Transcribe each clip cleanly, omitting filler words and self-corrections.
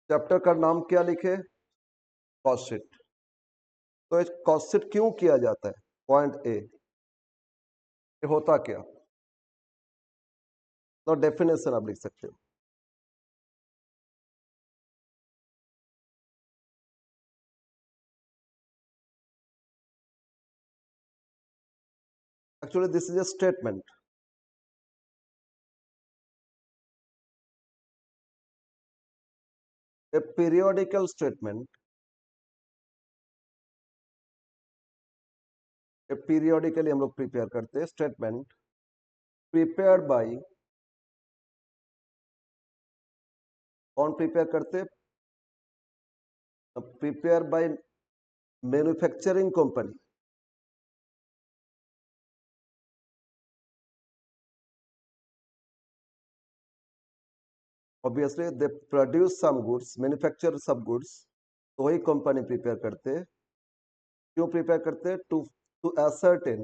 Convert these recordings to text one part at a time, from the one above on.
Chapter का नाम क्या लिखे? Cost sheet. तो कॉस्ट शीट क्यों किया जाता है? पॉइंट ए, ये होता क्या? तो डेफिनेशन आप लिख सकते हो। Actually, this is a statement. A periodical statement. A periodically हम लोग प्रिपेयर करते हैं स्टेटमेंट प्रिपेयर्ड बाय, कौन प्रिपेयर करते? Prepare by manufacturing company. Obviously they produce some goods, manufacture सब गुड्स, तो वही कंपनी प्रिपेयर करते। क्यों प्रिपेयर करते? टू टू असर्टेन,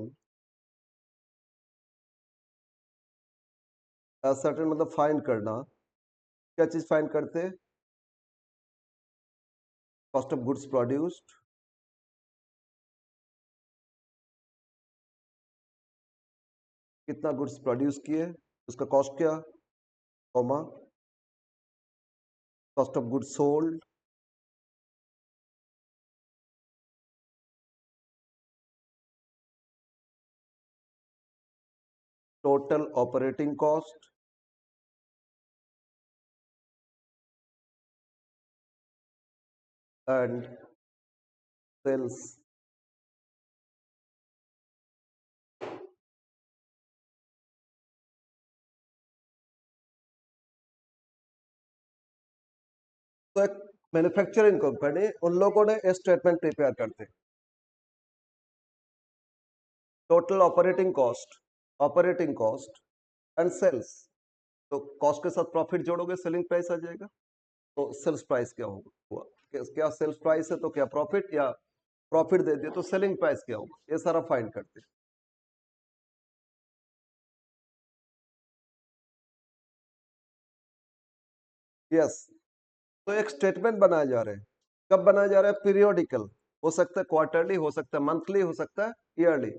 असर्टेन मतलब फाइंड करना। क्या चीज फाइंड करते? कॉस्ट ऑफ गुड्स प्रोड्यूस्ड, कितना गुड्स प्रोड्यूस किए, उसका कॉस्ट क्या, comma cost of goods sold, total operating cost, and sales. तो एक मैन्युफैक्चरिंग कंपनी, उन लोगों ने स्टेटमेंट प्रिपेयर करते, total operating cost and sales. तो कॉस्ट के साथ प्रॉफिट जोड़ोगे, सेलिंग प्राइस आ जाएगा। तो सेल्स प्राइस क्या होगा, क्या सेल्स प्राइस है तो क्या प्रॉफिट, या प्रॉफिट दे दिया तो सेलिंग प्राइस क्या होगा, ये सारा फाइंड करते। यस। तो एक स्टेटमेंट बनाया जा रहा है, कब बनाया जा रहा है? पीरियोडिकल, हो सकता है क्वार्टरली, हो सकता है मंथली, हो सकता है ईयरली।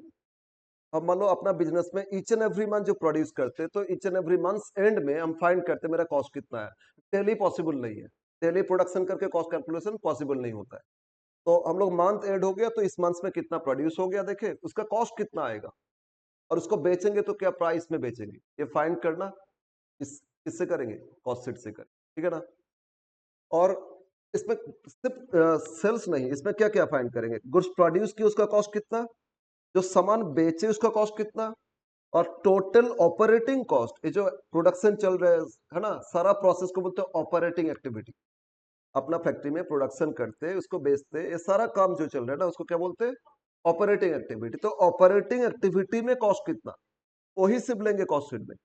अब मान लो अपना बिजनेस में ईच एंड एवरी मंथ जो प्रोड्यूस करते हैं, तो each and every month and में हम फाइंड करते हैं मेरा कॉस्ट कितना है। डेली पॉसिबल नहीं है, डेली प्रोडक्शन करके कॉस्ट कैलकुलेशन पॉसिबल नहीं होता है। तो हम लोग मंथ एंड हो गया तो इस मंथ में कितना प्रोड्यूस हो गया देखे, उसका कॉस्ट कितना आएगा, और उसको बेचेंगे तो क्या प्राइस में बेचेंगे, ये फाइंड करना किससे करेंगे? कॉस्ट शीट से करेंगे, ठीक है ना। और इसमें सिर्फ सेल्स नहीं, इसमें क्या क्या फाइंड करेंगे? गुड्स प्रोड्यूस की उसका कॉस्ट कितना, जो सामान बेचे उसका कॉस्ट कितना, और टोटल ऑपरेटिंग कॉस्ट, ये जो प्रोडक्शन चल रहा है ना, सारा प्रोसेस को बोलते हैं ऑपरेटिंग एक्टिविटी। अपना फैक्ट्री में प्रोडक्शन करते, उसको बेचते, ये सारा काम जो चल रहा है ना, उसको क्या बोलते हैं? Operating activity. तो ऑपरेटिंग एक्टिविटी में कॉस्ट कितना, वही सिर्फ लेंगे कॉस्ट शीट में।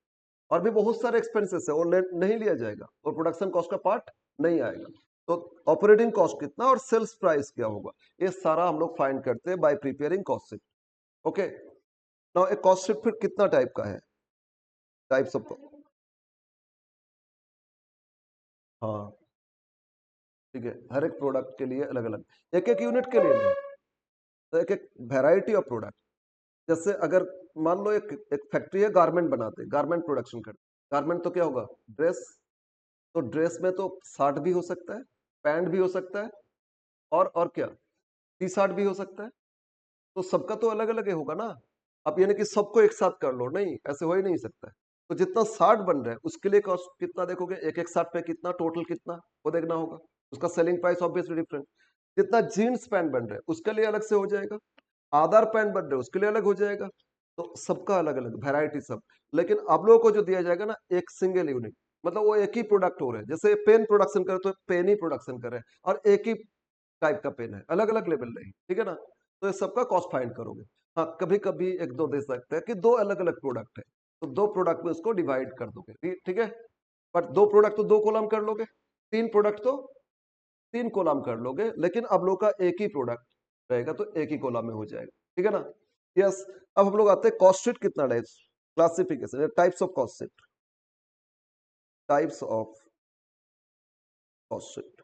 और भी बहुत सारे एक्सपेंसेस है, वो नहीं लिया जाएगा, और प्रोडक्शन कॉस्ट का पार्ट नहीं आएगा। तो ऑपरेटिंग कॉस्ट कितना और सेल्स प्राइस क्या होगा, ये सारा हम लोग फाइंड करते हैं bye preparing cost sheet. Okay, now एक कॉस्ट शीट फिर कितना टाइप का है? टाइप्स ऑफ, हाँ ठीक है, हर एक प्रोडक्ट के लिए अलग अलग, एक एक यूनिट के लिए नहीं, तो एक एक वेराइटी ऑफ प्रोडक्ट। जैसे अगर मान लो एक फैक्ट्री है, गारमेंट बनाते, गारमेंट प्रोडक्शन करते, गारमेंट तो क्या होगा? ड्रेस। तो ड्रेस में तो शर्ट भी हो सकता है, पैंट भी हो सकता है, और क्या, टी शर्ट भी हो सकता है। तो सबका तो अलग अलग होगा ना। अब यानी कि सबको एक साथ कर लो, नहीं, ऐसे हो ही नहीं सकता है। तो जितना शर्ट बन रहा है उसके लिए कॉस्ट कितना देखोगे, एक एक शर्ट पे कितना, टोटल कितना, वो देखना होगा। उसका सेलिंग प्राइस ऑब्वियसली डिफरेंट। जितना जीन्स पैंट बन रहा है उसके लिए अलग से हो जाएगा, आधार पैंट बन रहे हैं उसके लिए अलग हो जाएगा। तो सबका अलग अलग वैरायटी सब। लेकिन आप लोगों को जो दिया जाएगा ना, एक सिंगल यूनिट, मतलब वो एक ही प्रोडक्ट हो रहे हैं। जैसे पेन प्रोडक्शन करे तो पेन ही प्रोडक्शन कर रहे हैं, और एक ही टाइप का पेन है, अलग अलग लेवल नहीं, ठीक है ना। तो ये सबका कॉस्ट फाइंड करोगे। हाँ, कभी कभी एक दो दे सकते हैं कि दो अलग अलग प्रोडक्ट है, तो दो प्रोडक्ट में उसको डिवाइड कर दोगे, ठीक है। बट दो प्रोडक्ट तो दो कॉलम कर लोगे, तीन प्रोडक्ट तो तीन कॉलम कर लोगे, लेकिन अब लोग का एक ही प्रोडक्ट रहेगा तो एक ही कॉलम में हो जाएगा, ठीक है ना। यस। अब हम लोग आते हैं कॉस्ट शीट कितना types, classification, types of cost sheet, types of cost sheet.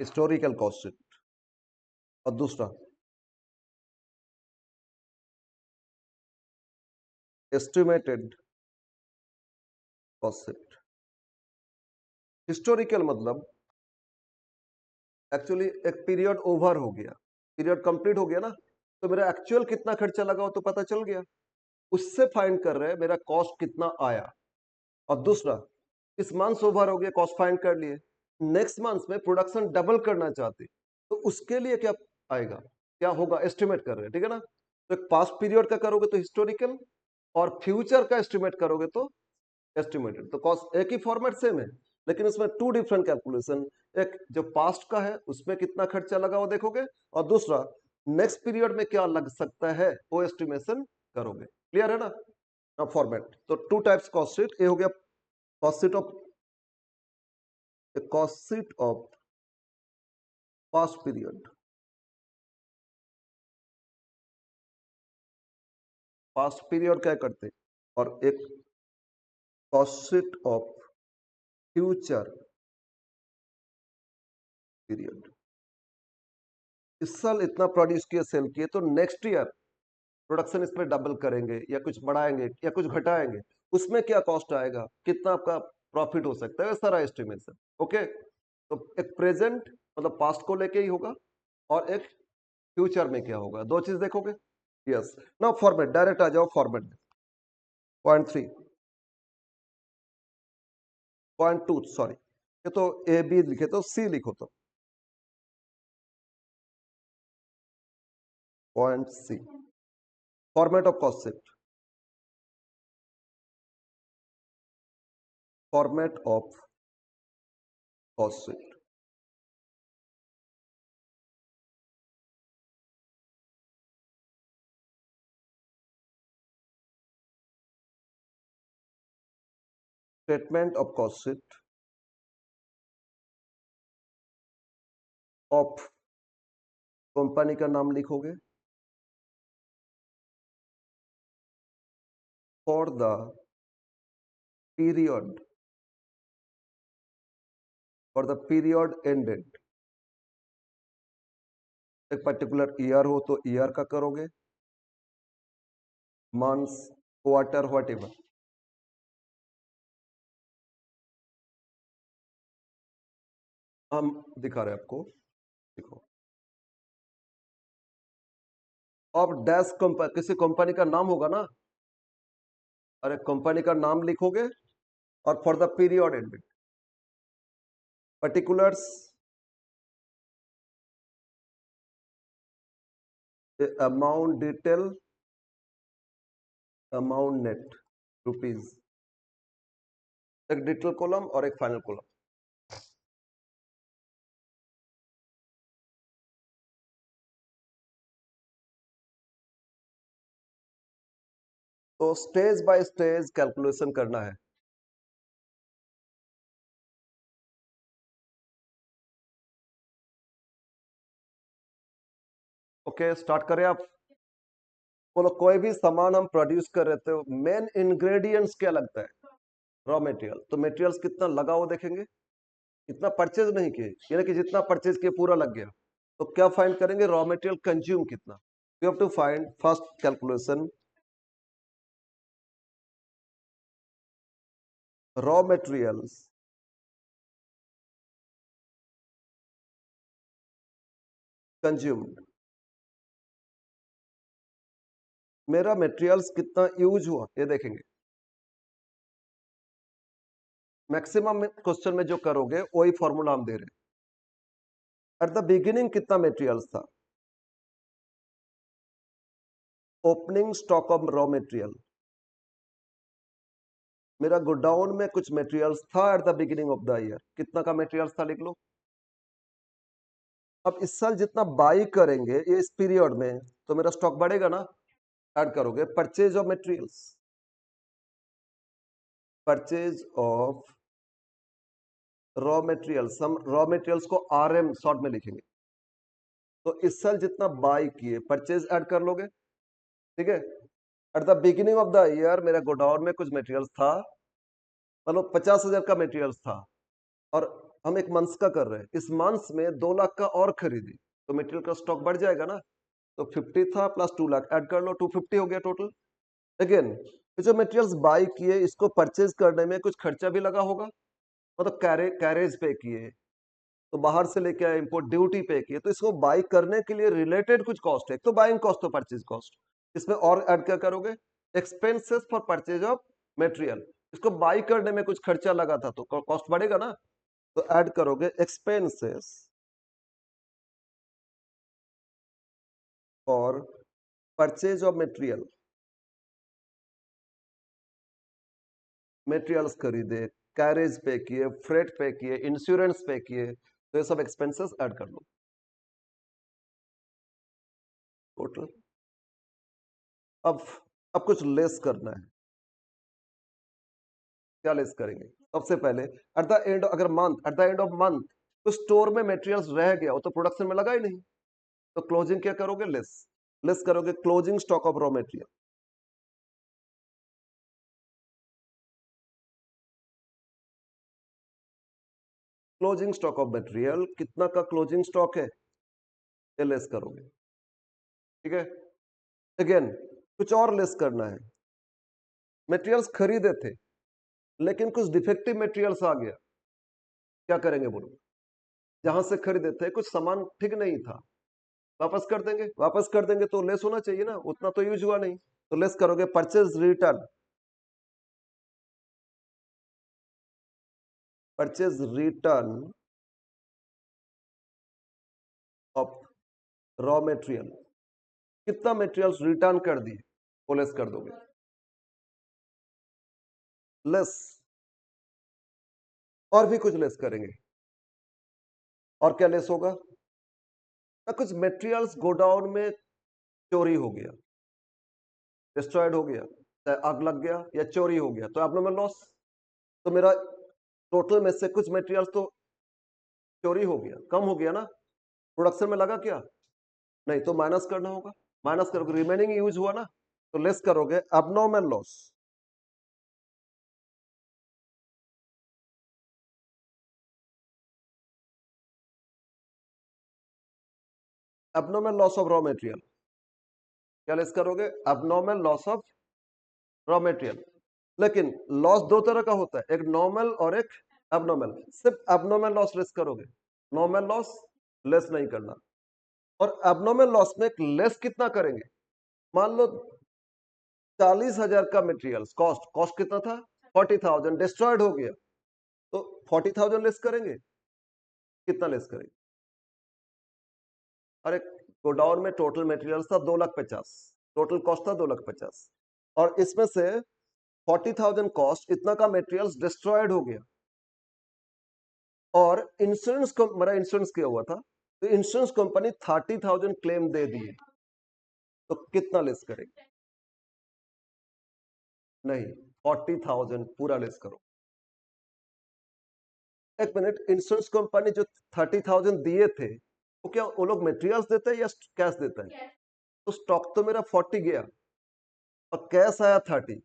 Historical cost sheet, और दूसरा एस्टिमेटेड कॉस्ट शीट। हिस्टोरिकल मतलब एक्चुअली एक पीरियड ओवर हो गया, पीरियड कंप्लीट हो गया ना, तो मेरा एक्चुअल कितना खर्चा लगा वो तो पता चल गया, उससे फाइंड कर रहे हैं मेरा कॉस्ट कितना आया। और दूसरा, इस मंथ ओवर हो गया, कॉस्ट फाइंड कर लिए, नेक्स्ट मंथ में प्रोडक्शन डबल करना चाहते, तो उसके लिए क्या आएगा, क्या होगा, एस्टिमेट कर रहे हैं, ठीक है ना। तो एक पास्ट पीरियड का करोगे तो हिस्टोरिकल, और फ्यूचर का एस्टिमेट करोगे तो एस्टिमेटेड। तो कॉस्ट एक ही फॉर्मेट सेम है, लेकिन उसमें टू डिफरेंट कैलकुलेशन। एक जो पास्ट का है उसमें कितना खर्चा लगा वो देखोगे, और दूसरा नेक्स्ट पीरियड में क्या लग सकता है वो एस्टिमेशन करोगे। क्लियर है ना फॉर्मेट। तो टू टाइप्स कॉस्ट शीट, ये हो गया cost sheet of, cost sheet of past period, past period क्या करते हैं, और एक cost sheet of future period. इस साल इतना प्रोड्यूस किया, सेल किए, तो नेक्स्ट ईयर प्रोडक्शन इसमें डबल करेंगे या कुछ बढ़ाएंगे या कुछ घटाएंगे, उसमें क्या कॉस्ट आएगा, कितना आपका प्रॉफिट हो सकता है, सारा एस्टिमेशन। ओके, तो एक प्रेजेंट मतलब पास्ट को लेके ही होगा, और एक फ्यूचर में क्या होगा, दो चीज देखोगे। यस, ना फॉर्मेट डायरेक्ट आ जाओ फॉर्मेट में। पॉइंट 3, पॉइंट 2 सॉरी, ये तो ए बी लिखे तो सी लिखो, तो point C, format of cost sheet, format of cost sheet. Statement of cost sheet of, company का नाम लिखोगे, for the period, for the period ended, एक पर्टिकुलर ईयर हो तो ईयर का करोगे, मंथ्स, क्वार्टर, व्हाटएवर। हम दिखा रहे हैं आपको, देखो, अब डैश कंपनी, किसी कंपनी का नाम होगा ना, अरे कंपनी का नाम लिखोगे, और for the period ended, particulars, amount detail, amount net rupees, एक डिटेल कॉलम और एक फाइनल कॉलम। तो स्टेज बाय स्टेज कैलकुलेशन करना है। ओके, स्टार्ट करें आप। बोलो, कोई भी सामान हम प्रोड्यूस कर रहे थे, मेन इंग्रेडिएंट्स क्या लगता है, रॉ मटेरियल। तो मटेरियल्स कितना लगा वो देखेंगे, इतना परचेज नहीं किए, यानी कि जितना परचेज किए पूरा लग गया, तो क्या फाइंड करेंगे, रॉ मटेरियल कंज्यूम कितना। You have to find first calculation, raw materials consumed, मेरा मटेरियल्स कितना यूज हुआ ये देखेंगे। मैक्सिमम क्वेश्चन में जो करोगे वही फॉर्मूला हम दे रहे हैं। एट द बिगिनिंग कितना मटेरियल्स था, opening stock of raw material, मेरा गोडाउन में कुछ मटेरियल्स था at the beginning of the year, कितना का मटेरियल्स था लिख लो। अब इस साल जितना बाई करेंगे ये इस पीरियड में, तो मेरा स्टॉक बढ़ेगा ना, ऐड करोगे purchase of materials, purchase of raw materials, हम रॉ मटेरियल्स को आरएम शॉर्ट में लिखेंगे। तो इस साल जितना बाई किए परचेज ऐड कर लोगे, ठीक है। At the beginning of the year मेरा गोडाउन में कुछ मटेरियल्स था, मतलब 50,000 का मटेरियल्स था, और हम एक मंथ का कर रहे हैं, इस मंथ में 2 लाख का और खरीदी तो मटेरियल का स्टॉक बढ़ जाएगा ना। तो 50 था प्लस 2 लाख ऐड कर लो, 250 हो गया टोटल। अगेन जो मटेरियल्स बाय किए इसको परचेज करने में कुछ खर्चा भी लगा होगा, मतलब कैरेज पे किए, तो बाहर से लेके आए, इंपोर्ट ड्यूटी पे किए, तो इसको बाय करने के लिए रिलेटेड कुछ कॉस्ट है। तो बाइंग कॉस्ट तो परचेज कॉस्ट, इसमें और ऐड क्या करोगे, expenses for purchase of material. इसको बाय करने में कुछ खर्चा लगा था तो कॉस्ट बढ़ेगा ना, तो ऐड करोगे expenses for purchase of material. Materials खरीदे, कैरेज पे किए, फ्रेट पे किए, इंश्योरेंस पे किए, तो ये सब एक्सपेंसेस ऐड कर लो टोटल। अब अब कुछ लेस करना है, क्या लेस करेंगे, सबसे पहले एट द एंड, अगर month at the end of month तो स्टोर में मटेरियल्स रह गया, वो तो प्रोडक्शन में लगा ही नहीं, तो क्लोजिंग क्या करोगे, लेस। लेस करोगे closing stock of raw material. Closing stock of material कितना का क्लोजिंग स्टॉक है, ये लेस करोगे, ठीक है। अगेन कुछ और लेस करना है, मटेरियल्स खरीदे थे लेकिन कुछ डिफेक्टिव मटेरियल्स आ गया, क्या करेंगे बोलो, जहां से खरीदे थे कुछ सामान ठीक नहीं था, वापस कर देंगे, वापस कर देंगे तो लेस होना चाहिए ना, उतना तो यूज हुआ नहीं, तो लेस करोगे purchase return. Purchase return of raw material, कितना मटेरियल्स रिटर्न कर दिए वो लेस कर दोगे, लेस। और भी कुछ लेस करेंगे, और क्या लेस होगा ना, कुछ मटेरियल्स गोडाउन में चोरी हो गया, डिस्ट्रॉयड हो गया, चाहे आग लग गया या चोरी हो गया, तो एब्नॉर्मल लॉस। तो मेरा टोटल में से कुछ मटेरियल्स तो चोरी हो गया, कम हो गया ना, प्रोडक्शन में लगा क्या, नहीं, तो माइनस करना होगा, माइनस करोगे, रिमेनिंग यूज हुआ ना, तो लेस करोगे abnormal loss. Abnormal loss of raw material, क्या लेस करोगे, abnormal loss of raw material. लेकिन लॉस दो तरह का होता है, एक नॉर्मल और एक एब्नॉर्मल, सिर्फ एब्नॉर्मल लॉस लेस करोगे, नॉर्मल लॉस लेस नहीं करना। और एब्नॉर्मल लॉस में लेस कितना करेंगे, मान लो 40,000 का मटेरियल कॉस्ट, कॉस्ट कितना था 40,000, डिस्ट्रॉयड हो गया, तो 40,000 लेस करेंगे, कितना लेस करेंगे, अरे गोडाउन में टोटल मटेरियल था 2,50,000, टोटल कॉस्ट था 2,50,000, और इसमें से 40,000 कॉस्ट, इतना का मटेरियल डिस्ट्रॉयड हो गया, और इंश्योरेंस को, मेरा इंश्योरेंस किया हुआ था, तो इंश्योरेंस कंपनी 30,000 क्लेम दे दिए, तो कितना लेस करेंगे, नहीं 40,000 पूरा लेस करो। एक मिनट, इंश्योरेंस कंपनी जो 30,000 दिए थे, वो क्या वो लोग मटेरियल्स देते हैं या कैश देते हैं, तो स्टॉक तो मेरा 40 गया और कैश आया 30,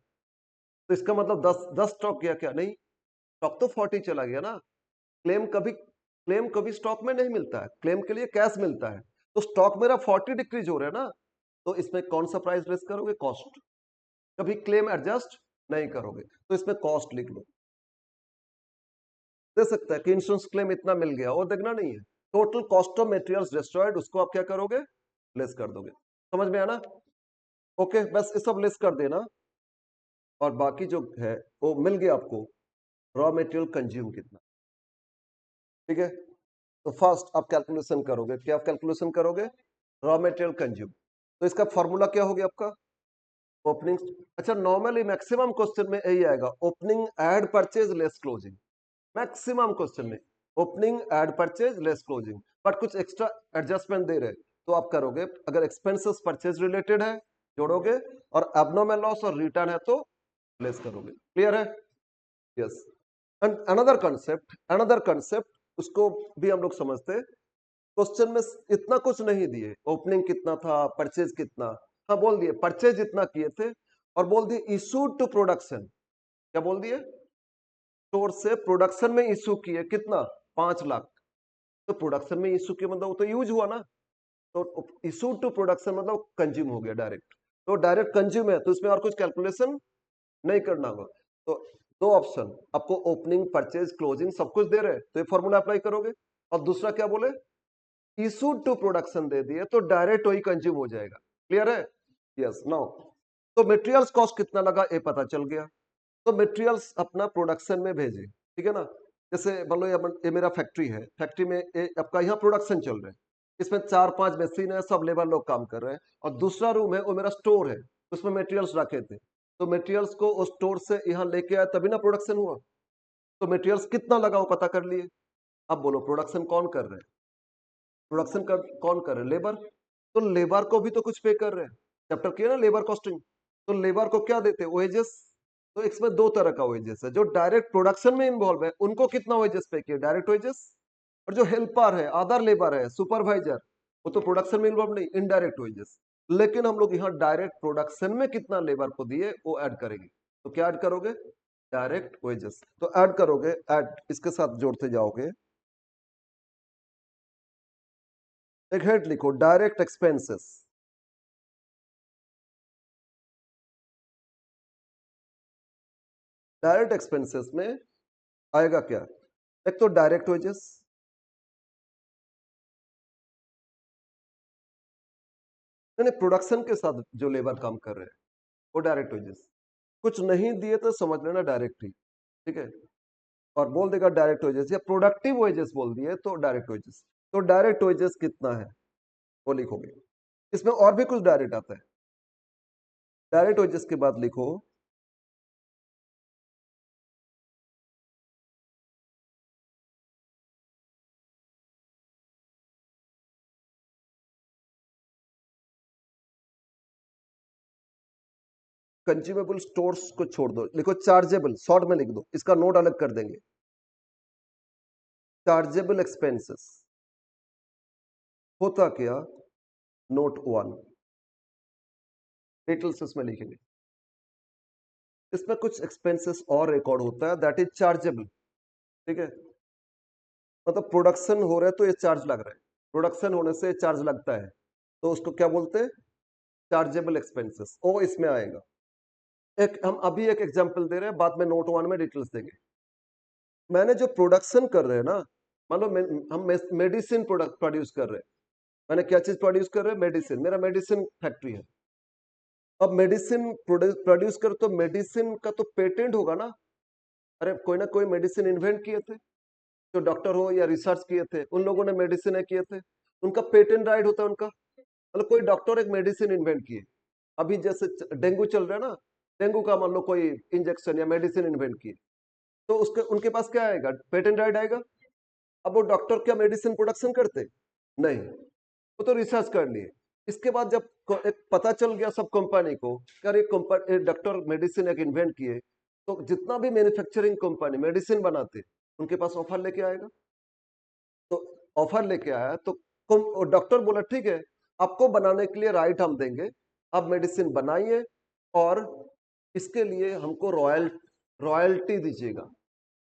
तो इसका मतलब 10 स्टॉक गया क्या, नहीं, स्टॉक तो 40 चला गया ना। क्लेम कभी स्टॉक में नहीं मिलता है, क्लेम के लिए कैश मिलता है, तो स्टॉक मेरा 40 डिक्रीज हो रहा है ना, तो इसमें कौन सा प्राइस लेस करोगे, कॉस्ट, कभी क्लेम एडजस्ट नहीं करोगे, तो इसमें कॉस्ट लिख लो। दे सकता है कि इंश्योरेंस क्लेम इतना मिल गया, और देखना नहीं है, total cost of materials destroyed, उसको आप क्या करोगे, लेस कर दोगे, समझ में आना, ओके, बस ये सब लेस कर देना, और बाकी जो है वो मिल गया आपको, रॉ मटेरियल कंज्यूम कितना, ठीक है। तो फर्स्ट आप कैलकुलेशन करोगे, क्या कैलकुलेशन करोगे, रॉ मटेरियल कंज्यूम, तो इसका फॉर्मूला क्या हो गया आपका, ओपनिंग, अच्छा नॉर्मली मैक्सिमम क्वेश्चन में यही आएगा, opening add purchase less closing, maximum question में opening add purchase less closing, but कुछ एक्स्ट्रा एडजस्टमेंट दे रहे, तो आप करोगे, अगर एक्सपेंसेस परचेज रिलेटेड है जोड़ोगे, और एब्नॉर्मल लॉस और रिटर्न है तो लेस करोगे, क्लियर है, यस। एंड अनदर कंसेप्ट उसको भी हम लोग समझते, क्वेश्चन में इतना कुछ नहीं दिए, ओपनिंग कितना था, परचेज कितना, हाँ बोल दिए परचेज इतना किए थे, और बोल दिए इशूड टू प्रोडक्शन, क्या बोल दिए, स्टोर से प्रोडक्शन में इशू किए कितना 5 लाख, तो प्रोडक्शन में इशू के मतलब वो तो यूज हुआ ना, तो इशू टू प्रोडक्शन मतलब कंज्यूम हो गया डायरेक्ट, तो डायरेक्ट कंज्यूम है, तो इसमें और कुछ कैलकुलेशन नहीं करना होगा। तो दो ऑप्शन आपको, ओपनिंग, परचेज, क्लोजिंग सब कुछ दे रहे हैं, तो ये फॉर्मूला अप्लाई करोगे। और दूसरा क्या बोले, इशूड टू प्रोडक्शन दे दिए, तो डायरेक्ट वही कंज्यूम हो जाएगा। क्लियर है? यस। नाउ तो मटेरियल्स कॉस्ट कितना लगा ये पता चल गया, तो मटेरियल्स अपना प्रोडक्शन में भेजे, ठीक है ना। जैसे मान लो ये मेरा फैक्ट्री है, फैक्ट्री में आपका यहाँ प्रोडक्शन चल रहा है, इसमें 4-5 मशीन है, सब लेबर लोग काम कर रहे हैं, और दूसरा रूम है वो मेरा स्टोर है, उसमें मटेरियल्स रखे थे, तो मटेरियल्स को उस स्टोर से यहाँ लेके आया तभी ना प्रोडक्शन हुआ। तो मटेरियल्स कितना लगा वो पता कर लिए। अब बोलो प्रोडक्शन कौन कर रहे हैं, प्रोडक्शन कर कौन कर रहे हैं, लेबर। तो लेबर को भी तो कुछ पे कर रहे हैं, चैप्टर किया ना लेबर कॉस्टिंग, तो लेबर को क्या देते हैं, वेजेस। तो इसमें दो तरह का वेजेस है, जो डायरेक्ट प्रोडक्शन में इन्वॉल्व है उनको कितना वेजेस पे किया, डायरेक्ट वेजेस, और जो हेल्पर है, अदर लेबर है, सुपरवाइजर, वो तो प्रोडक्शन में इन्वॉल्व नहीं, इनडायरेक्ट वेजेस। लेकिन हम लोग यहाँ डायरेक्ट प्रोडक्शन में कितना लेबर को दिए वो ऐड करेंगे, तो क्या ऐड करोगे, डायरेक्ट वेजेस, तो ऐड करोगे, ऐड इसके साथ जोड़ते जाओगे, एक हेड लिखो, डायरेक्ट एक्सपेंसेस। डायरेक्ट एक्सपेंसेस में आएगा क्या, एक तो डायरेक्ट वेजेस, यानी प्रोडक्शन के साथ जो लेबर काम कर रहे हैं वो डायरेक्ट वेजेस, कुछ नहीं दिए तो समझ लेना डायरेक्ट ही, ठीक है। और बोल देगा डायरेक्ट वेजेस या प्रोडक्टिव वेजेस बोल दिए तो डायरेक्ट वेजेस, तो डायरेक्ट वेजेस कितना है वो लिखोगे। इसमें और भी कुछ डायरेक्ट आता है, डायरेक्ट वेजेस के बाद लिखो कंज्यूमेबल स्टोर्स को छोड़ दो, लिखो चार्जेबल, शॉर्ट में लिख दो, इसका नोट अलग कर देंगे, चार्जेबल एक्सपेंसेस होता क्या, नोट 1 डिटेल्स इसमें लिखेंगे। इसमें कुछ एक्सपेंसेस और रिकॉर्ड होता है, दैट इज चार्जेबल, ठीक है। मतलब प्रोडक्शन हो रहा है तो ये चार्ज लग रहा है, प्रोडक्शन होने से चार्ज लगता है, तो उसको क्या बोलते हैं, चार्जेबल एक्सपेंसेस, वो इसमें आएगा। एक हम अभी एक एग्जांपल दे रहे हैं, बाद में नोट 1 में डिटेल्स देंगे। मैंने जो प्रोडक्शन कर रहे हैं ना, मान लो हम मेडिसिन प्रोडक्ट प्रोड्यूस कर रहे हैं, मैंने क्या चीज प्रोड्यूस कर रहे हैं, मेडिसिन, मेरा मेडिसिन फैक्ट्री है। अब मेडिसिन प्रोड्यूस कर तो मेडिसिन का तो पेटेंट होगा ना, अरे कोई ना कोई मेडिसिन इन्वेंट किए थे, जो डॉक्टर हो या रिसर्च किए थे उन लोगों ने मेडिसिन किए थे, उनका पेटेंट राइट होता है उनका। मतलब कोई डॉक्टर एक मेडिसिन इन्वेंट किए, अभी जैसे डेंगू चल रहा है ना, डेंगू का मान लो कोई इंजेक्शन या मेडिसिन इन्वेंट किए, तो उसके उनके पास क्या आएगा, पेटेंट राइट आएगा। अब वो डॉक्टर क्या मेडिसिन प्रोडक्शन करते, नहीं, वो तो रिसर्च कर लिए। इसके बाद जब एक पता चल गया सब कंपनी को, अरे कंपनी डॉक्टर मेडिसिन एक इन्वेंट किए, तो जितना भी मैन्युफैक्चरिंग कंपनी मेडिसिन बनाते उनके पास ऑफर लेके आएगा। तो ऑफर लेके आया तो डॉक्टर बोला ठीक है, आपको बनाने के लिए राइट हम देंगे, आप मेडिसिन बनाइए, और इसके लिए हमको रॉयल्टी दीजिएगा,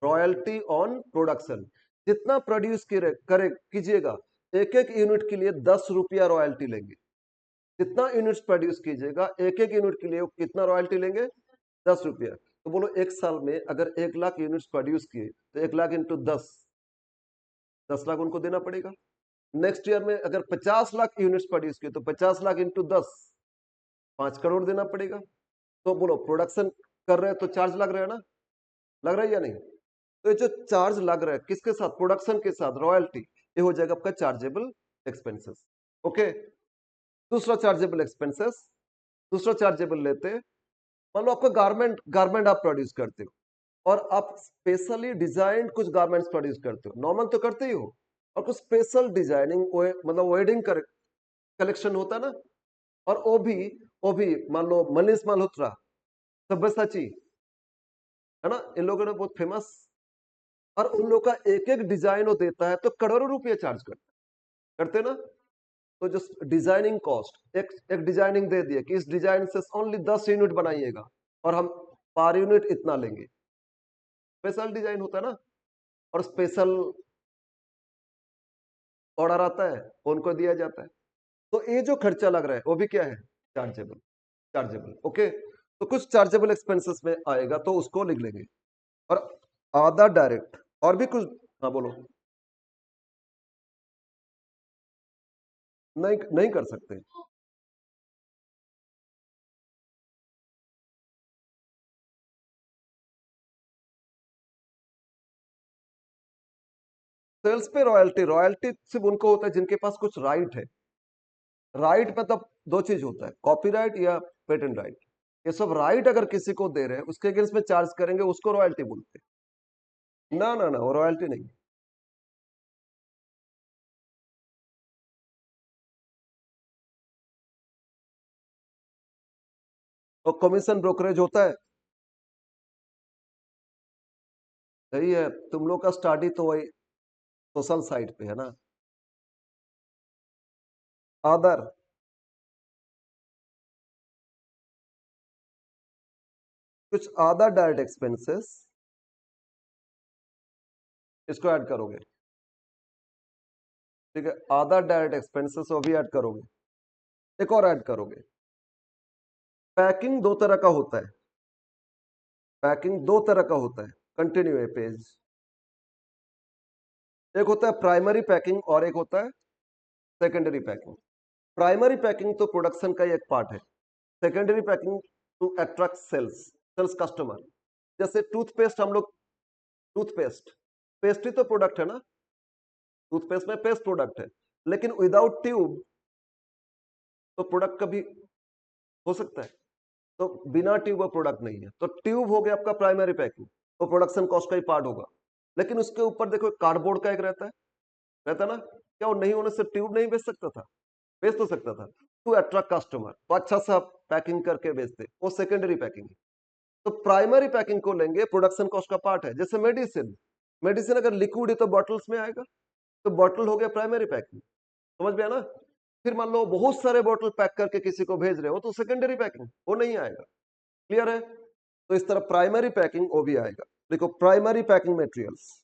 रॉयल्टी ऑन प्रोडक्शन, जितना प्रोड्यूस करे कीजिएगा, एक एक यूनिट के लिए 10 रुपया रॉयल्टी लेंगे, जितना यूनिट्स प्रोड्यूस कीजिएगा एक एक यूनिट के लिए कितना रॉयल्टी लेंगे, 10 रुपया। तो बोलो एक साल में अगर 1 लाख यूनिट्स प्रोड्यूस किए तो 1 लाख इंटू 10 लाख उनको देना पड़ेगा। नेक्स्ट ईयर में अगर 50 लाख यूनिट्स प्रोड्यूस किए तो 50 लाख इंटू 10, 5 करोड़ देना पड़ेगा। तो बोलो प्रोडक्शन कर रहे हैं तो चार्ज लग रहा है ना, लग रहा है या नहीं। तो ये जो चार्ज लग रहा है किसके साथ, प्रोडक्शन के साथ, रॉयल्टी, ये हो जाएगा आपका चार्जेबल एक्सपेंसेस। ओके, दूसरा चार्जेबल एक्सपेंसेस, दूसरा चार्जेबल लेते हैं, मान लो आपका गारमेंट गारमेंट आप प्रोड्यूस करते हो, और आप स्पेशली डिजाइन कुछ गारमेंट्स प्रोड्यूस करते हो, नॉर्मल तो करते ही हो, और कुछ स्पेशल डिजाइनिंग मतलब वेडिंग कलेक्शन होता है ना, और वो भी मान लो मनीष मल्होत्रा, सब्यसाची, है ना, इन लोगों ने बहुत फेमस, और उन लोग का एक एक डिजाइन वो देता है तो करोड़ों रुपये चार्ज करते ना। तो जो डिजाइनिंग कॉस्ट, एक एक डिजाइनिंग दे दिए कि इस डिजाइन से ओनली 10 यूनिट बनाइएगा और हम पर यूनिट इतना लेंगे, स्पेशल डिजाइन होता है ना, और स्पेशल ऑर्डर आता है, उनको दिया जाता है। तो ये जो खर्चा लग रहा है वो भी क्या है? चार्जेबल। Chargeable, okay. तो कुछ चार्जेबल एक्सपेंसेस में आएगा तो उसको लिख लेंगे। और आधा डायरेक्ट, और भी कुछ। हाँ बोलो। नहीं, नहीं कर सकते। सेल्स पे रॉयल्टी, रॉयल्टी सिर्फ उनको होता है जिनके पास कुछ राइट है। राइट मतलब दो चीज होता है, कॉपीराइट या पेटेंट राइट। ये सब राइट अगर किसी को दे रहे हैं उसके अगेंस्ट में चार्ज करेंगे, उसको रॉयल्टी बोलते हैं। ना ना ना, वो रॉयल्टी नहीं। और कमीशन ब्रोकरेज होता है। सही है, तुम लोग का स्टडी तो वही सोशल साइड पे है ना। अदर, कुछ अदर डायरेक्ट एक्सपेंसेस, इसको ऐड करोगे। ठीक है, अदर डायरेक्ट एक्सपेंसेस वो भी ऐड करोगे। एक और ऐड करोगे। पैकिंग दो तरह का होता है। पैकिंग दो तरह का होता है। कंटिन्यू है पेज। एक होता है प्राइमरी पैकिंग और एक होता है सेकेंडरी पैकिंग। प्राइमरी पैकिंग तो प्रोडक्शन का ही एक पार्ट है। Secondary packing to attract sales, sales customer. जैसे टूथपेस्ट, हम लोग टूथपेस्ट, पेस्ट ही तो प्रोडक्ट है ना। टूथपेस्ट में पेस्ट प्रोडक्ट है, लेकिन विदाउट ट्यूब तो प्रोडक्ट कभी हो सकता है। तो बिना ट्यूब का प्रोडक्ट नहीं है, तो ट्यूब हो गया आपका प्राइमरी पैकिंग, तो प्रोडक्शन कॉस्ट का ही पार्ट होगा। लेकिन उसके ऊपर देखो कार्डबोर्ड का एक रहता है, रहता ना। क्या वो नहीं होने से ट्यूब नहीं बेच सकता था? बेच तो सकता था। टू अट्रैक्ट कस्टमर, तो अच्छा सा पैकिंग करके बेचते, वो सेकेंडरी पैकिंग है। तो प्राइमरी पैकिंग को लेंगे, प्रोडक्शन कॉस्ट का पार्ट है। जैसे मेडिसिन, मेडिसिन अगर लिक्विड है तो बॉटल्स में आएगा, तो बॉटल हो गया प्राइमरी पैकिंग। समझ में आया ना। फिर मान लो बहुत सारे बॉटल पैक करके किसी को भेज रहे हो तो सेकेंडरी पैकिंग, वो नहीं आएगा। क्लियर है? तो इस तरह प्राइमरी पैकिंग वो भी आएगा। देखो, primary packing materials,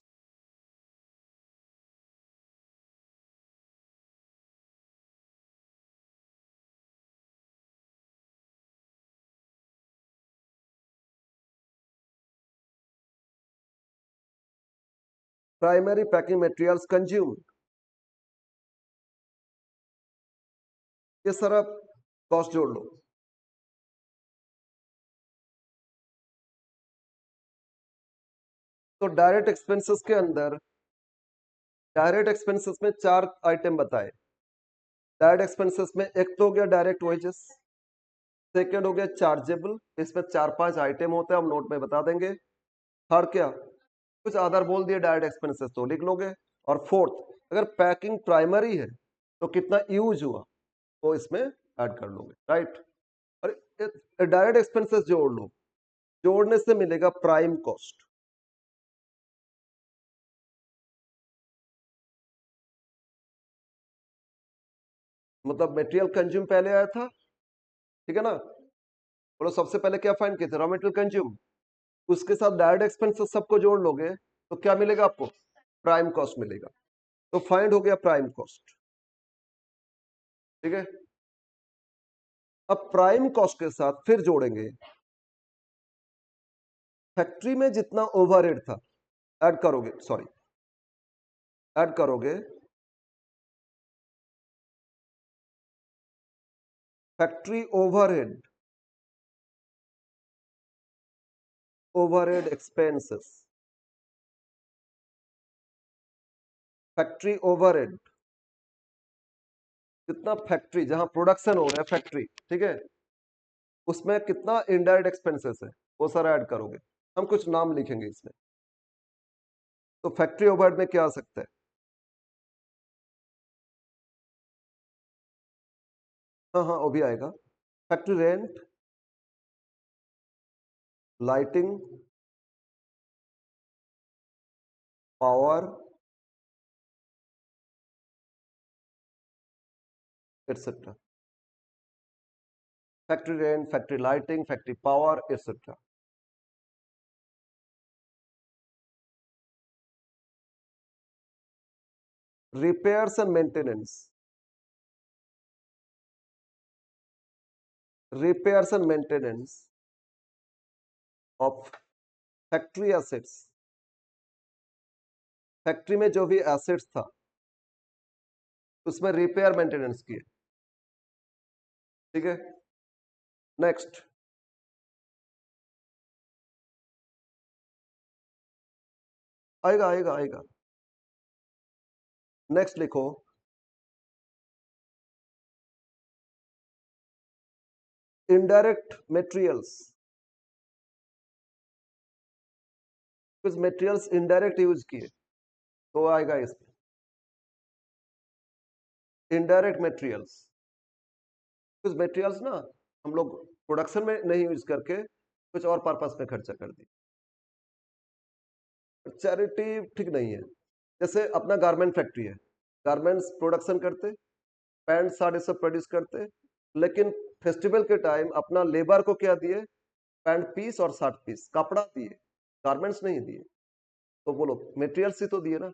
primary packing materials consume, ये सारा कॉस्ट जोड़ लो। तो डायरेक्ट एक्सपेंसेस के अंदर, डायरेक्ट एक्सपेंसेस में चार आइटम बताए। डायरेक्ट एक्सपेंसेस में एक तो हो गया डायरेक्ट वेजेस, सेकेंड हो गया चार्जेबल, इसमें चार पांच आइटम होते हैं, हम नोट में बता देंगे। थर्ड क्या, कुछ आधार बोल दिए डायरेक्ट एक्सपेंसेस तो लिख लोगे। और फोर्थ, अगर पैकिंग प्राइमरी है तो कितना यूज हुआ वो इसमें ऐड कर लोगे, राइट। और डायरेक्ट एक्सपेंसेस जोड़ लो, जोड़ने से मिलेगा प्राइम कॉस्ट। मतलब मटेरियल कंज्यूम पहले आया था, ठीक है ना। बोलो सबसे पहले क्या फाइंड किए थे? Raw material consume. उसके साथ डायरेक्ट एक्सपेंसेस सबको जोड़ लोगे तो क्या मिलेगा आपको? प्राइम कॉस्ट मिलेगा। तो फाइंड हो गया प्राइम कॉस्ट, ठीक है। अब प्राइम कॉस्ट के साथ फिर जोड़ेंगे फैक्ट्री में जितना ओवरहेड था, ऐड करोगे, सॉरी, ऐड करोगे factory overhead, overhead expenses, factory overhead, कितना फैक्ट्री जहां प्रोडक्शन हो रहा है फैक्ट्री, ठीक है, उसमें कितना इनडायरेक्ट एक्सपेंसेस है वो सारा ऐड करोगे। हम कुछ नाम लिखेंगे इसमें। तो फैक्ट्री ओवरहेड में क्या आ सकता है? हाँ हाँ, वो भी आएगा। Factory rent, lighting, power, etcetera. Factory rent, factory lighting, factory power, etcetera. repairs and maintenance, repairs and maintenance of factory assets, factory में जो भी एसेट्स था उसमें रिपेयर मेंटेनेंस किए, ठीक है। नेक्स्ट, आएगा आएगा आएगा। नेक्स्ट लिखो, इनडायरेक्ट मटेरियल्स, कुछ मटेरियल्स इनडायरेक्ट यूज किए तो आएगा इसमें इनडायरेक्ट मटेरियल्स। कुछ मटेरियल्स ना हम लोग प्रोडक्शन में नहीं यूज करके कुछ और पर्पस में खर्चा कर दी, चैरिटी ठीक नहीं है। जैसे अपना गारमेंट फैक्ट्री है, गारमेंट्स प्रोडक्शन करते, पैंट साड़ी सब प्रोड्यूस करते, लेकिन फेस्टिवल के टाइम अपना लेबर को क्या दिए, पैंट पीस और 60 पीस कपड़ा दिए, गारमेंट्स नहीं दिए। तो बोलो मटेरियल्स ही तो दिए ना,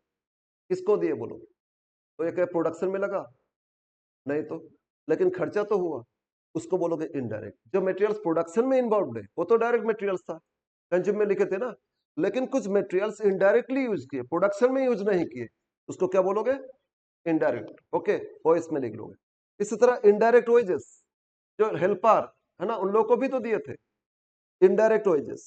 किसको दिए बोलो? तो ये क्या प्रोडक्शन में लगा? नहीं तो, लेकिन खर्चा तो हुआ, उसको बोलोगे इनडायरेक्ट। जो मटेरियल्स प्रोडक्शन में इन्वॉल्व है वो तो डायरेक्ट मटेरियल्स था, कंज्यूम में लिखे थे ना, लेकिन कुछ मटेरियल्स इनडायरेक्टली यूज किए, प्रोडक्शन में यूज नहीं किए, उसको क्या बोलोगे? इनडायरेक्ट। ओके, वो इसमें लिख लोगे। इसी तरह इनडायरेक्ट वेजेस, जो हेल्पर है ना उन लोगों को भी तो दिए थे, इनडायरेक्ट वेजेस।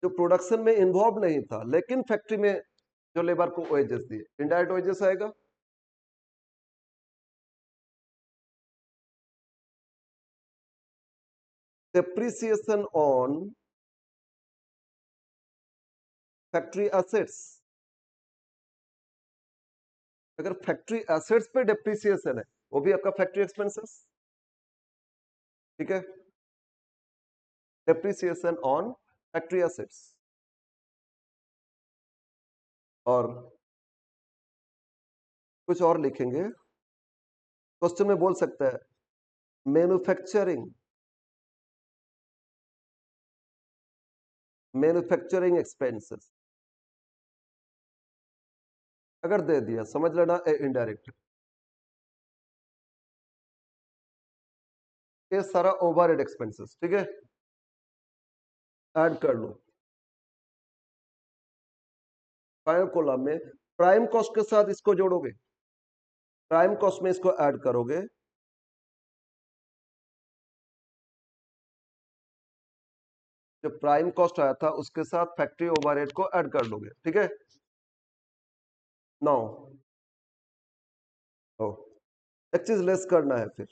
जो प्रोडक्शन में इन्वॉल्व नहीं था लेकिन फैक्ट्री में जो लेबर को वेजेस दिए, इनडायरेक्ट वेजेस आएगा। डेप्रिसिएशन ऑन फैक्ट्री एसेट्स, अगर फैक्ट्री एसेट्स पे डेप्रिसिएशन है वो भी आपका फैक्ट्री एक्सपेंसेस, ठीक है। Depreciation on factory assets. और कुछ और लिखेंगे, क्वेश्चन में बोल सकता है मैन्युफैक्चरिंग, मैन्युफैक्चरिंग एक्सपेंसेस, अगर दे दिया समझ लेना इनडायरेक्ट। ये सारा ओवरहेड एक्सपेंसेस, ठीक है, ऐड कर लो। प्राइम कॉलम में प्राइम कॉस्ट के साथ इसको जोड़ोगे, प्राइम कॉस्ट में इसको ऐड करोगे, जो प्राइम कॉस्ट आया था उसके साथ फैक्ट्री ओवरहेड को ऐड कर लोगे, ठीक है। नाउ ओ, एक चीज लेस करना है फिर,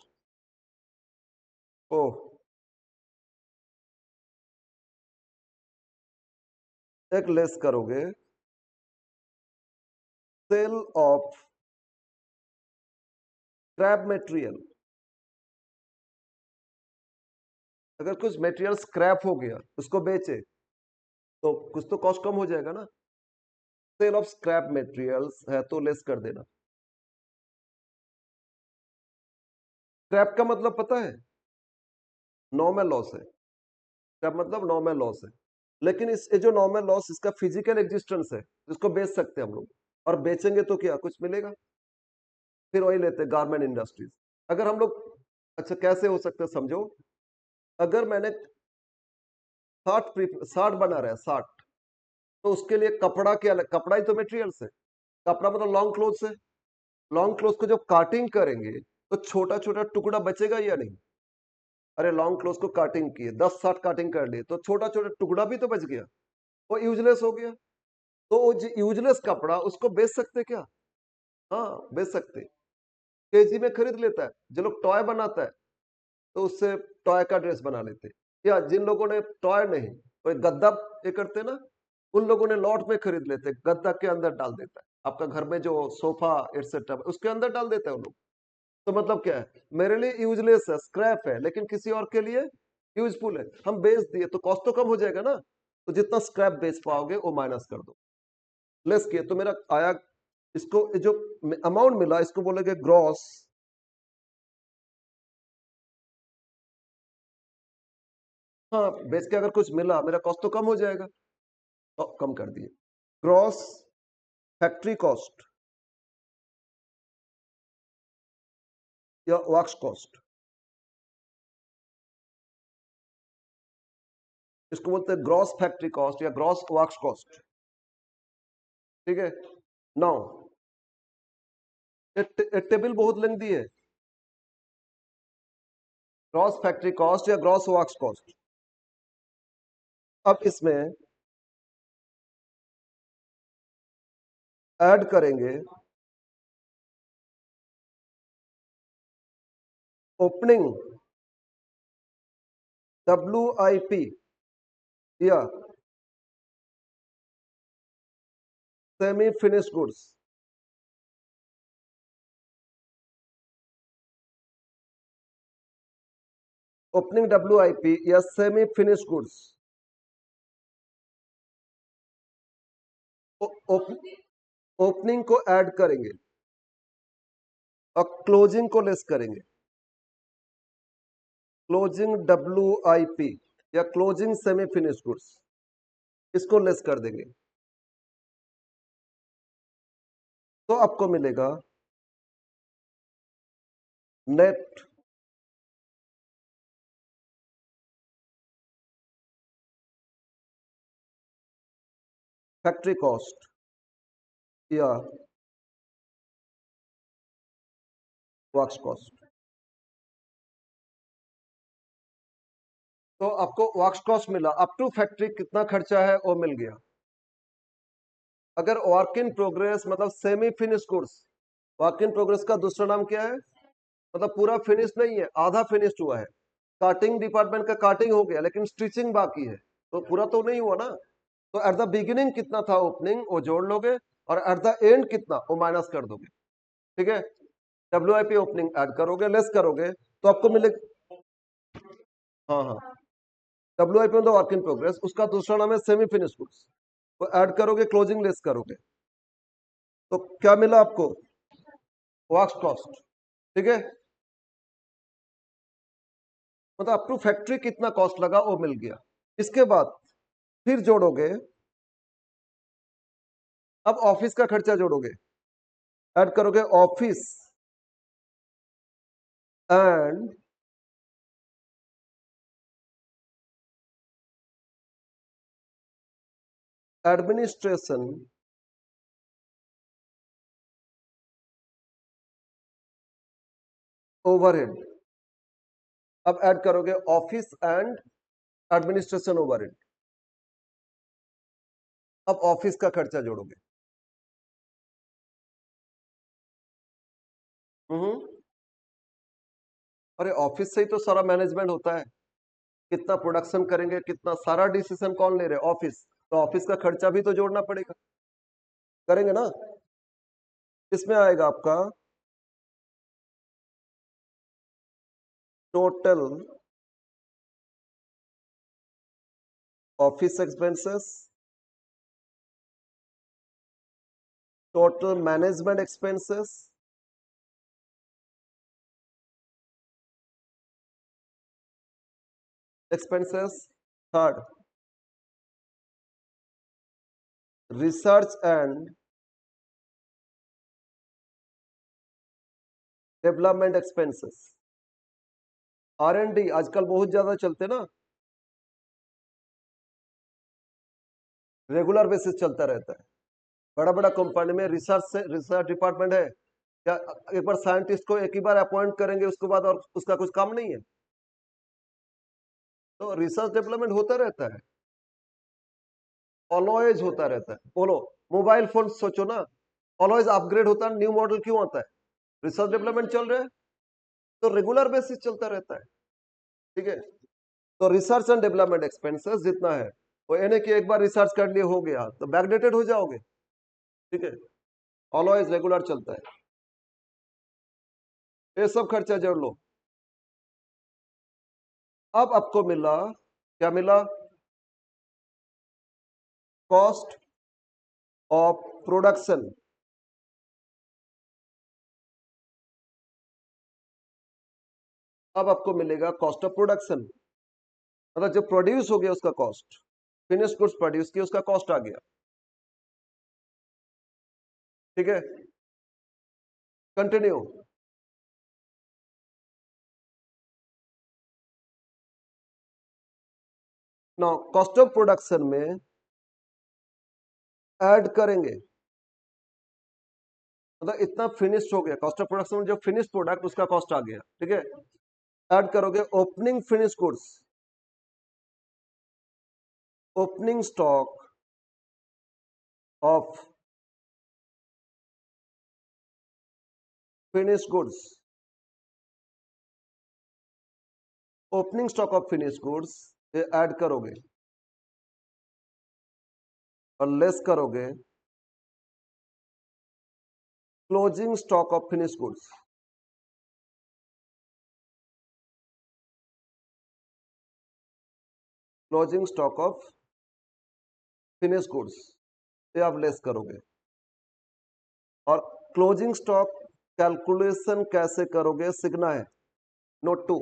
ओ एक लेस करोगे, सेल ऑफ स्क्रैप मटेरियल। अगर कुछ मटेरियल स्क्रैप हो गया उसको बेचे तो कुछ तो कॉस्ट कम हो जाएगा ना, सेल ऑफ स्क्रैप मटेरियल्स है तो लेस कर देना। स्क्रैप का मतलब पता है, नॉर्मल लॉस है, स्क्रैप मतलब नॉर्मल लॉस है, लेकिन इस ये जो नॉर्मल लॉस इसका फिजिकल एग्जिस्टेंस है, इसको बेच सकते हैं हम लोग, और बेचेंगे तो क्या कुछ मिलेगा, फिर वही लेते हैं गारमेंट इंडस्ट्रीज। अगर हम लोग, अच्छा कैसे हो सकता है समझो, अगर मैंने 60 बना रहा है 60, तो उसके लिए कपड़ा क्या, कपड़ा ही तो मटेरियल्स है, कपड़ा मतलब लॉन्ग क्लोथ है, लॉन्ग क्लोथ को जब काटिंग करेंगे तो छोटा छोटा टुकड़ा बचेगा या नहीं? अरे लॉन्ग क्लोथ को काटिंग किए 10-60 काटिंग कर लिए तो छोटा छोटा टुकड़ा भी तो बच गया, वो यूजलेस हो गया। तो वो यूजलेस कपड़ा उसको बेच सकते क्या? हाँ बेच सकते, केजी में खरीद लेता है, जो लोग टॉय बनाता है तो उससे टॉय का ड्रेस बना लेते, या जिन लोगों ने टॉय नहीं, कोई गद्दा ये करते ना, उन लोगों ने लॉट में खरीद लेते, गद्दा के अंदर डाल देता है, आपका घर में जो सोफा एटसेट्रा उसके अंदर डाल देता है वो लोग। तो मतलब क्या है, मेरे लिए यूजलेस है, स्क्रैप है, लेकिन किसी और के लिए यूजफुल है, हम बेच दिए तो कॉस्ट तो कम हो जाएगा ना, तो जितना स्क्रैप बेच पाओगे वो माइनस कर दो, लेस किए तो मेरा आया, इसको जो अमाउंट मिला इसको बोलेंगे ग्रॉस हाँ, बेच के अगर कुछ मिला मेरा कॉस्ट तो कम हो जाएगा, तो कम कर दिए। ग्रॉस फैक्ट्री कॉस्ट या वर्क्स कॉस्ट, इसको बोलते हैं ग्रॉस फैक्ट्री कॉस्ट या ग्रॉस वर्क्स कॉस्ट। ठीक है, नाउ टेबल बहुत लेंथी है, ग्रॉस फैक्ट्री कॉस्ट या ग्रॉस वर्क्स कॉस्ट। अब इसमें ऐड करेंगे ओपनिंग WIP या semi finished goods. Opening WIP या सेमी फिनिश्ड गुड्स ओपनिंग को ऐड करेंगे और क्लोजिंग को लेस करेंगे। क्लोजिंग WIP या क्लोजिंग सेमी फिनिश्ड गुड्स, इसको लेस कर देंगे तो आपको मिलेगा नेट फैक्ट्री कॉस्ट या वर्क्स कॉस्ट। तो आपको वर्क्स कॉस्ट मिला, अप टू फैक्ट्री कितना खर्चा है वो मिल गया। अगर वर्क इन प्रोग्रेस मतलब semi finish goods, work in progress का दूसरा नाम क्या है, मतलब पूरा फिनिश नहीं है, आधा फिनिश्ड हुआ है। काटिंग डिपार्टमेंट का काटिंग हो गया लेकिन स्टिचिंग बाकी है, तो पूरा तो नहीं हुआ ना। तो एट द बिगिनिंग कितना था ओपनिंग वो जोड़ लोगे और एट द एंड कितना वो माइनस कर दोगे। ठीक है, WIP ओपनिंग ऐड करोगे, लेस करोगे तो आपको मिलेगा। हाँ हाँ, WIP मतलब वर्क इन प्रोग्रेस, उसका दूसरा नाम है सेमी फिनिश गुड्स, वो ऐड करोगे क्लोजिंग लेस करोगे तो क्या मिला आपको, वर्क्स कॉस्ट। ठीक है, मतलब अप टू फैक्ट्री कितना कॉस्ट लगा वो मिल गया। इसके बाद फिर जोड़ोगे, अब ऑफिस का खर्चा जोड़ोगे, ऐड करोगे ऑफिस एंड एडमिनिस्ट्रेशन ओवरहेड। अब ऐड करोगे ऑफिस एंड एडमिनिस्ट्रेशन ओवरहेड। अब ऑफिस का खर्चा जोड़ोगे। हम्म, अरे ऑफिस से ही तो सारा मैनेजमेंट होता है, कितना प्रोडक्शन करेंगे, कितना सारा डिसीजन कौन ले रहे हैं, ऑफिस। तो ऑफिस का खर्चा भी तो जोड़ना पड़ेगा, करेंगे ना। इसमें आएगा आपका total office expenses, total management expenses, third research and development expenses. R&D आजकल बहुत ज्यादा चलते ना, रेगुलर बेसिस चलता रहता है। बड़ा बड़ा कंपनी में रिसर्च डिपार्टमेंट है क्या, एक बार साइंटिस्ट को एक ही बार अपॉइंट करेंगे उसके बाद और उसका कुछ काम नहीं है। तो रिसर्च डेवलपमेंट होता रहता है, ऑलवेज होता रहता है। बोलो, मोबाइल फोन सोचो ना, ऑलवेज अपग्रेड होता है, न्यू मॉडल क्यों आता है, रिसर्च डेवलपमेंट चल रहा है, तो रेगुलर बेसिस चलता रहता है। ठीक है, तो रिसर्च एंड डेवलपमेंट एक्सपेंसेस जितना है वो यानी कि एक बार रिसर्च कर लिए हो गया तो बैकडेटेड हो जाओगे। ठीक है, ऑलवेज रेगुलर चलता है, ये सब खर्चा जोड़ लो। अब आपको मिला, क्या मिला, कॉस्ट ऑफ प्रोडक्शन। अब आपको मिलेगा कॉस्ट ऑफ प्रोडक्शन। मतलब जो प्रोड्यूस हो गया उसका कॉस्ट, फिनिश गुड्स प्रोड्यूस किया उसका कॉस्ट आ गया। ठीक है, continue. Now cost of production में ऐड करेंगे, मतलब इतना फिनिश हो गया, कॉस्ट ऑफ प्रोडक्शन में जो फिनिश प्रोडक्ट उसका कॉस्ट आ गया। ठीक है, ऐड करोगे opening finish goods, opening stock of finish goods, opening stock of finish goods ये ऐड करोगे और लेस करोगे closing stock of finish goods, closing stock of finish goods ये आप लेस करोगे। और क्लोजिंग स्टॉक कैलकुलेशन कैसे करोगे सीखना है, note 2,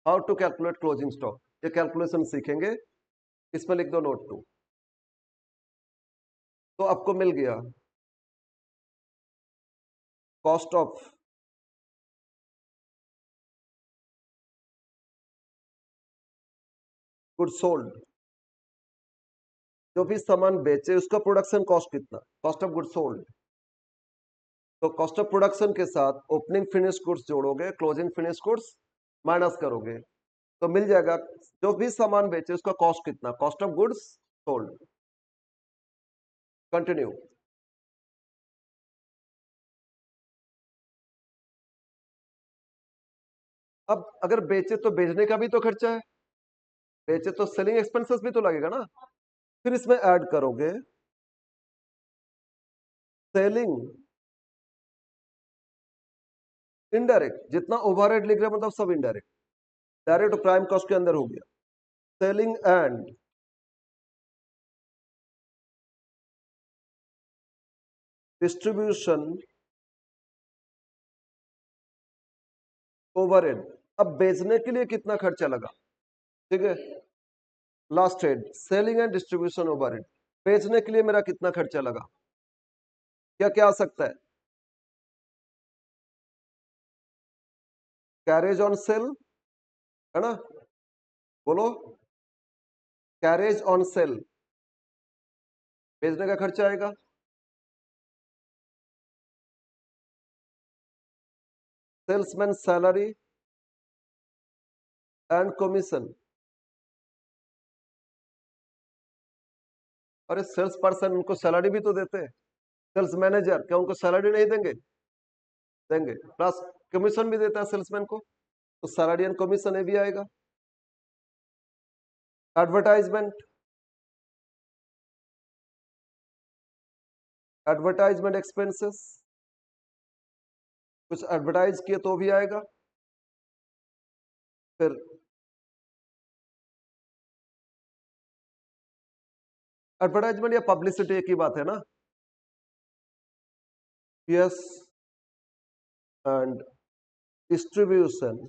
how to calculate closing stock, ये कैलकुलेशन सीखेंगे, इसमें लिख दो नोट 2। तो आपको मिल गया कॉस्ट ऑफ गुड सोल्ड, जो भी सामान बेचे उसका प्रोडक्शन कॉस्ट कितना, कॉस्ट ऑफ गुड सोल्ड। तो कॉस्ट ऑफ प्रोडक्शन के साथ ओपनिंग फिनिश गुड्स जोड़ोगे, क्लोजिंग फिनिश गुड्स माइनस करोगे, तो मिल जाएगा जो भी सामान बेचे उसका कॉस्ट कितना, cost of goods sold. Continue. अब अगर बेचे तो बेचने का भी तो खर्चा है, बेचे तो सेलिंग एक्सपेंसेस भी तो लगेगा ना, फिर इसमें ऐड करोगे सेलिंग इनडायरेक्ट, जितना ओवरहेड लिख रहे हैं मतलब सब इनडायरेक्ट, डायरेक्ट प्राइम कॉस्ट के अंदर हो गया, सेलिंग एंड डिस्ट्रीब्यूशन ओवरहेड। अब बेचने के लिए कितना खर्चा लगा, ठीक है, last head selling and distribution overhead, बेचने के लिए मेरा कितना खर्चा लगा, क्या क्या आ सकता है, कैरेज ऑन सेल, है ना, बोलो, कैरेज ऑन सेल बेचने का खर्चा आएगा, सेल्समैन सैलरी एंड कमीशन। अरे सेल्स पर्सन उनको सैलरी भी तो देते हैं, सेल्स मैनेजर क्या उनको सैलरी नहीं देंगे, देंगे, प्लस कमीशन भी देता है सेल्समैन को, तो सैलरी एंड कमीशन ये भी आएगा। एडवर्टाइजमेंट, एडवर्टाइजमेंट एक्सपेंसेस, कुछ एडवर्टाइज किए तो भी आएगा। फिर एडवर्टाइजमेंट या पब्लिसिटी एक ही बात है ना, yes, and distribution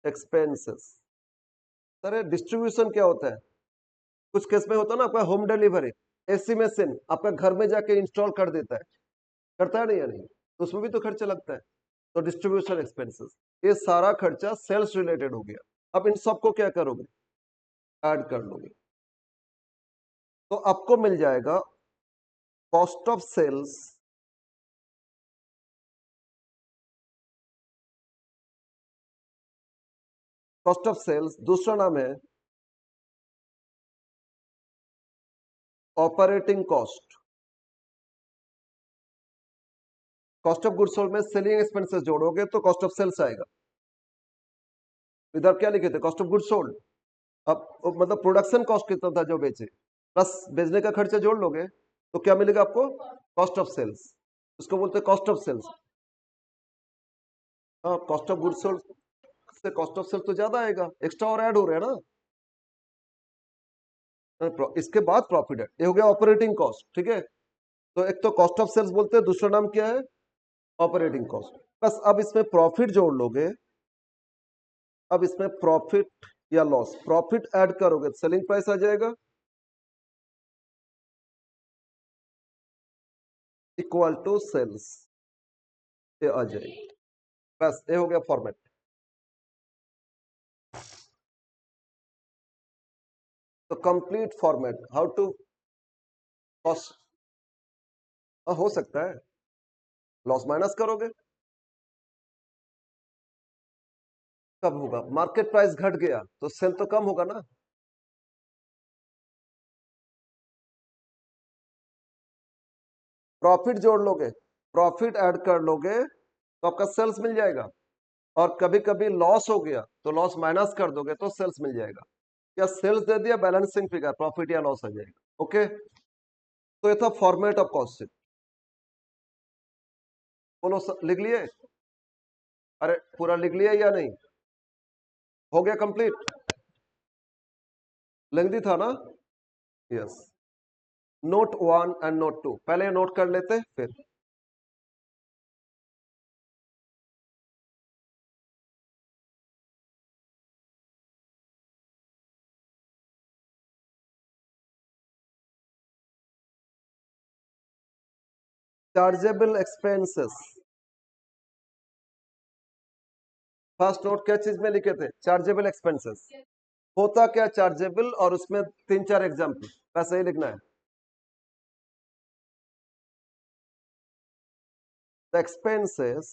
expenses. Sir distribution क्या होता है, कुछ केस में होता है ना आपका होम डिलीवरी, एसी मशीन आपका घर में जाके इंस्टॉल कर देता है, करता है नहीं या नहीं, तो उसमें भी तो खर्चा लगता है, तो डिस्ट्रीब्यूशन एक्सपेंसेस, ये सारा खर्चा सेल्स रिलेटेड हो गया। अब इन सबको क्या करोगे, ऐड कर लोगे, तो आपको मिल जाएगा cost of sales cost of sales दूसरा नाम है operating cost. Cost of goods sold में सेलिंग एक्सपेंसेस जोड़ोगे तो कॉस्ट ऑफ सेल्स आएगा, इधर क्या लिखे थे, कॉस्ट ऑफ गुड्स सोल्ड। अब मतलब प्रोडक्शन कॉस्ट कितना था जो बेचे, प्लस बेचने का खर्चा जोड़ लोगे तो क्या मिलेगा आपको, कॉस्ट ऑफ सेल्स, उसको बोलते हैं कॉस्ट ऑफ सेल्स। हाँ, कॉस्ट ऑफ गुड्स सोल्ड से कॉस्ट ऑफ सेल्स तो ज्यादा आएगा, एक्स्ट्रा और ऐड हो रहा है ना। इसके बाद प्रॉफिट है, ये हो गया ऑपरेटिंग कॉस्ट। ठीक है, तो एक तो कॉस्ट ऑफ सेल्स बोलते हैं, दूसरा नाम क्या है, ऑपरेटिंग कॉस्ट। बस अब इसमें प्रॉफिट जोड़ लोगे, अब इसमें प्रॉफिट या लॉस, प्रॉफिट ऐड करोगे तो सेलिंग प्राइस आ जाएगा इक्वल टू सेल्स, ये आ जाएगी। बस ये हो गया फॉर्मेट। तो complete format how to cost, हो सकता है लॉस माइनस करोगे, कब होगा, मार्केट प्राइस घट गया तो सेल तो कम होगा ना। प्रॉफिट जोड़ लोगे, प्रॉफिट ऐड कर लोगे तो आपका सेल्स मिल जाएगा, और कभी कभी लॉस हो गया तो लॉस माइनस कर दोगे तो सेल्स मिल जाएगा, या सेल्स दे दिया बैलेंसिंग फिगर, प्रॉफिट या लॉस आ जाएगा। ओके, तो ये था फॉर्मेट ऑफ कॉस्टिंग। बोलो लिख लिए? अरे पूरा लिख लिया या नहीं? हो गया कंप्लीट? लेंदी था ना? यस। नोट 1 एंड नोट 2 पहले नोट कर लेते फिर। चार्जेबल एक्सपेंसेस, फर्स्ट नोट क्या चीज में लिखे थे? Chargeable expenses. होता क्या चार्जेबल, और उसमें 3-4 एग्जाम्पल, बस यही लिखना है। द एक्सपेंसेस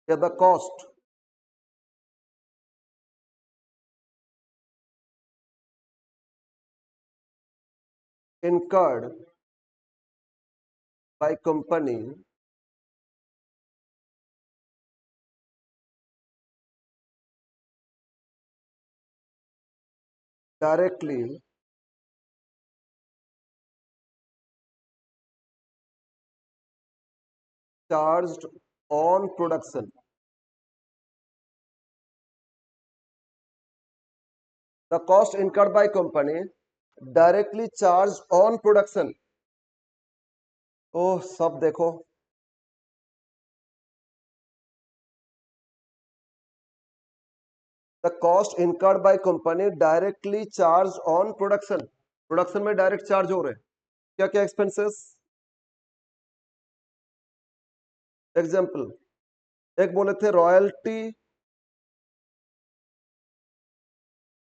या the cost incurred by company directly charged on production. The cost incurred by company directly charged on production. ओह सब देखो, the cost incurred by company directly charged on production, production में direct charge हो रहे हैं। क्या क्या expenses? Example, एक बोले थे रॉयल्टी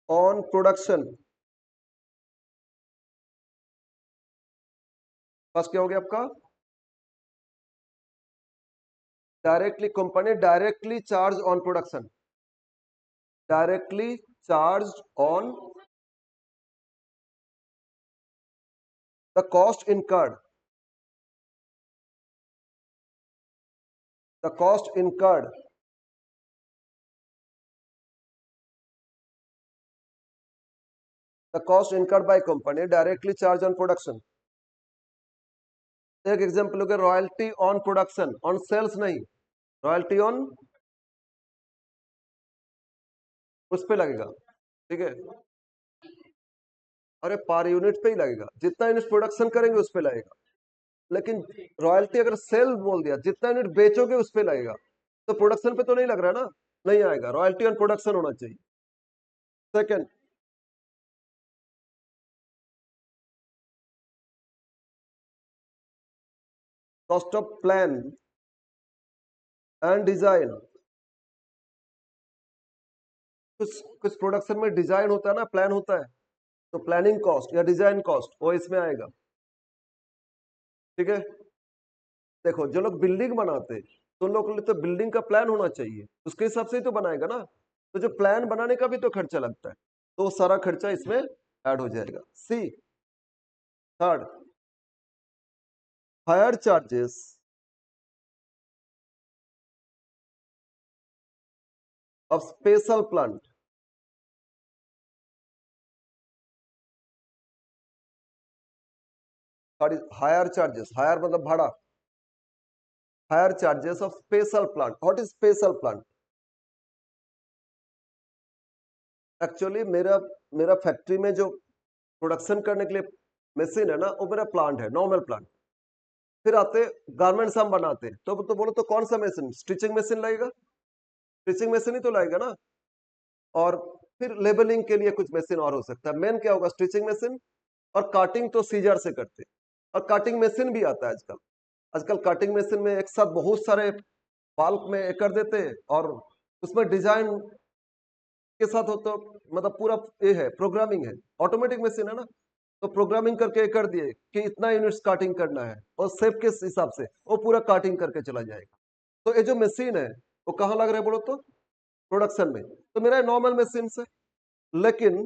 ऑन प्रोडक्शन, फर्स्ट क्या हो गया आपका? Directly, company directly charge on production, directly charge on the cost incurred, the cost incurred, the cost incurred by company directly charge on production। एक एग्जांपल हो गया royalty on production, on sales नहीं, royalty on, उस पे लगेगा, ठीक है। अरे पर यूनिट पे ही लगेगा, जितना यूनिट प्रोडक्शन करेंगे उस पे लगेगा, लेकिन रॉयल्टी अगर सेल बोल दिया, जितना यूनिट बेचोगे उस पे लगेगा, तो प्रोडक्शन पे तो नहीं लग रहा ना, नहीं आएगा, रॉयल्टी ऑन प्रोडक्शन होना चाहिए। Second, cost of plan and design, कुछ कुछ प्रोडक्शन में डिजाइन होता है ना, प्लान होता है, तो प्लानिंग कॉस्ट या डिजाइन कॉस्ट वो इसमें आएगा, ठीक है। देखो जो लोग बिल्डिंग बनाते हैं तो उन लोगों के लिए तो बिल्डिंग का प्लान होना चाहिए, उसके हिसाब से ही तो बनाएगा ना, तो जो प्लान बनाने का भी तो खर्चा लगता है, तो सारा खर्चा इसमें ऐड हो जाएगा। C third, hire charges of special plant, hire charges, hire मतलब भाड़ा, hire charges of special plant. What is special plant? Actually मेरा मेरा फैक्ट्री में जो प्रोडक्शन करने के लिए मशीन है ना, वो मेरा प्लांट है, नॉर्मल प्लांट, फिर आते गारमेंट्स हम बनाते, तो बोलो तो कौन सा मशीन, स्टिचिंग मशीन लगेगा, स्टिचिंग मशीन ही तो लगेगा ना। और फिर लेबलिंग के लिए कुछ मशीन और हो सकता है, मेन क्या होगा, स्टिचिंग मशीन। और काटिंग तो सीजर से करते, और काटिंग मशीन भी आता है आजकल। आजकल काटिंग मशीन में एक साथ बहुत सारे बाल्क में कर देते हैं, और उसमें डिजाइन के साथ हो तो मतलब पूरा ये है, प्रोग्रामिंग है, ऑटोमेटिक मशीन है ना। तो प्रोग्रामिंग करके कर दिए कि इतना यूनिट्स काटिंग करना है, और शेप के हिसाब से वो पूरा काटिंग करके चला जाएगा। तो ये जो मशीन है वो कहाँ लग रहा है बोलो तो, प्रोडक्शन में। तो मेरा नॉर्मल मशीन से, लेकिन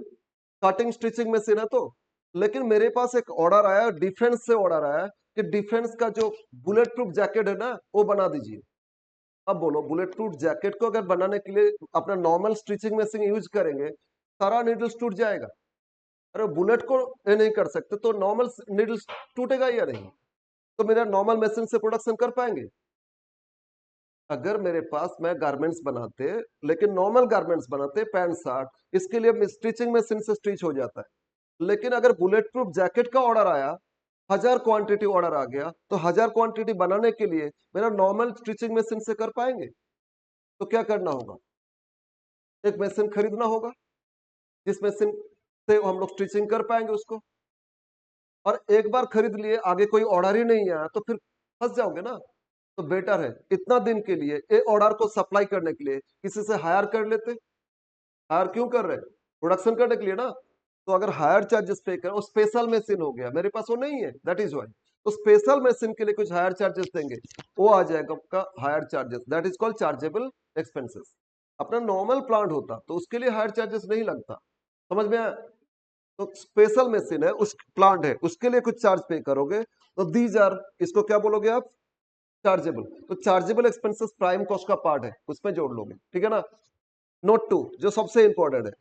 कटिंग स्टिचिंग मशीन है तो, लेकिन मेरे पास एक ऑर्डर आया, डिफेंस से ऑर्डर आया कि डिफेंस का जो बुलेट प्रूफ जैकेट है ना वो बना दीजिए। अब बोलो, बुलेट प्रूफ जैकेट को अगर बनाने के लिए अपना नॉर्मल स्टिचिंग मशीन यूज करेंगे, सारा नीडल्स टूट जाएगा। अरे बुलेट को ये नहीं कर सकते तो नॉर्मल नीडल्स टूटेगा या नहीं? तो मेरा नॉर्मल मशीन से प्रोडक्शन कर पाएंगे? अगर मेरे पास मैं गारमेंट्स बनाते, लेकिन नॉर्मल गारमेंट्स बनाते, पैंट शर्ट, इसके लिए स्टिचिंग मशीन से स्टिच हो जाता है। लेकिन अगर बुलेट प्रूफ जैकेट का ऑर्डर आया, 1000 क्वांटिटी ऑर्डर आ गया, तो 1000 क्वांटिटी बनाने के लिए मेरा नॉर्मल स्टिचिंग मशीन से कर पाएंगे? तो क्या करना होगा, एक मशीन खरीदना होगा जिस मशीन से हम लोग स्टिचिंग कर पाएंगे उसको। और एक बार खरीद लिए, आगे कोई ऑर्डर ही नहीं आया तो फिर फंस जाओगे ना। तो बेटर है इतना दिन के लिए ये ऑर्डर को सप्लाई करने के लिए किसी से हायर कर लेते। हायर क्यों कर रहे हैं, प्रोडक्शन करने के लिए ना। तो अगर हायर चार्जेस पे कर, स्पेशल मशीन हो गया, मेरे पास वो नहीं है, दैट इज वाई। तो स्पेशल मशीन के लिए कुछ हायर चार्जेस देंगे, वो आ जाएगा आपका higher charges, that is called chargeable expenses. अपना नॉर्मल प्लांट होता तो उसके लिए हायर चार्जेस नहीं लगता, समझ में आया। तो स्पेशल मशीन है, उस प्लांट है, उसके लिए कुछ चार्ज पे करोगे, तो दीज आर, इसको क्या बोलोगे आप, चार्जेबल। तो चार्जेबल एक्सपेंसेस प्राइम कॉस्ट का पार्ट है, उसमें जोड़ लोगे, ठीक है ना। नोट टू जो सबसे इंपॉर्टेंट है,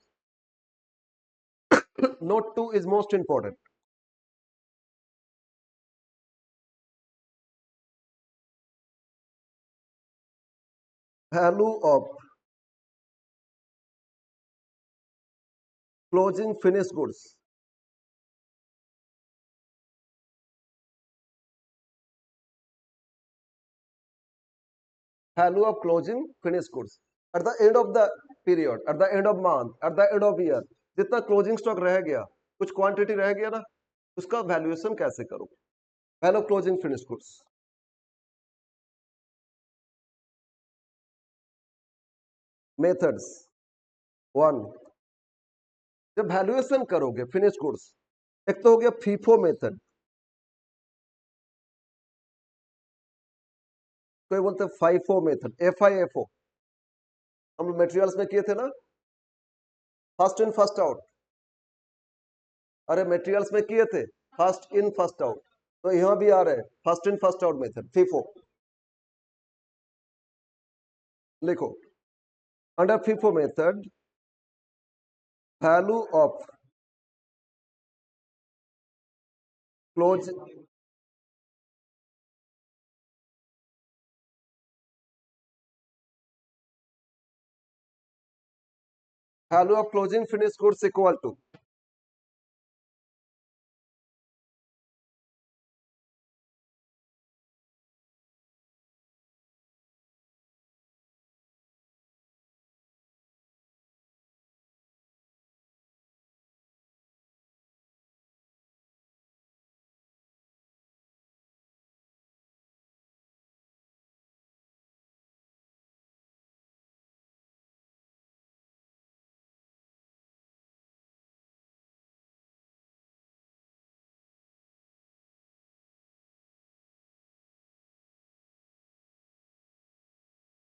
note two is most important. Value of closing finish goods, value of closing finish goods at the end of the period, at the end of month, at the end of year, जितना closing stock रह गया, कुछ quantity रह गया ना, उसका valuation कैसे करोगे, value of closing finish goods. Methods, one, जब वैल्यूएशन करोगे फिनिश गुड्स, एक तो हो गया फीफो मेथड, कोई बोलते हैं फाइफो मेथड, FIFO। हम मटेरियल्स में किए थे ना, फर्स्ट इन फर्स्ट आउट। अरे मटेरियल्स में किए थे फर्स्ट इन फर्स्ट आउट, तो यहां भी आ रहे हैं first in first out method, FIFO. लिखो, under FIFO method, value of close, value of closing finish goods equal to,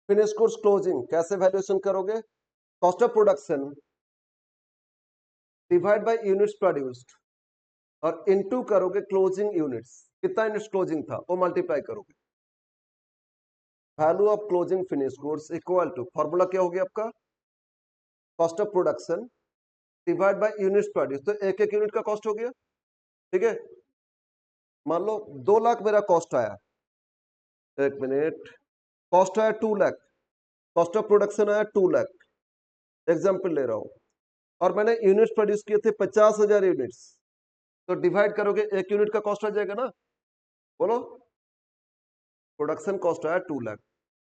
finish goods closing कैसे वैल्यूएशन करोगे, cost of production divide by units produced, और इनटू करोगे closing units, कितना units closing था वो multiply करोगे। Value of closing finish goods equal to, formula क्या हो गया आपका, cost of production divide by units produce, तो एक एक यूनिट का कॉस्ट हो गया, ठीक है। मान लो 2 लाख मेरा कॉस्ट आया, एक मिनट, कॉस्ट आया 2 लाख, कॉस्ट ऑफ प्रोडक्शन आया 2 लाख, एग्जाम्पल ले रहा हूं, और मैंने यूनिट्स प्रोड्यूस किए थे 50,000 यूनिट्स, तो डिवाइड करोगे, एक यूनिट का कॉस्ट आ जाएगा ना, बोलो। प्रोडक्शन कॉस्ट आया 2 लाख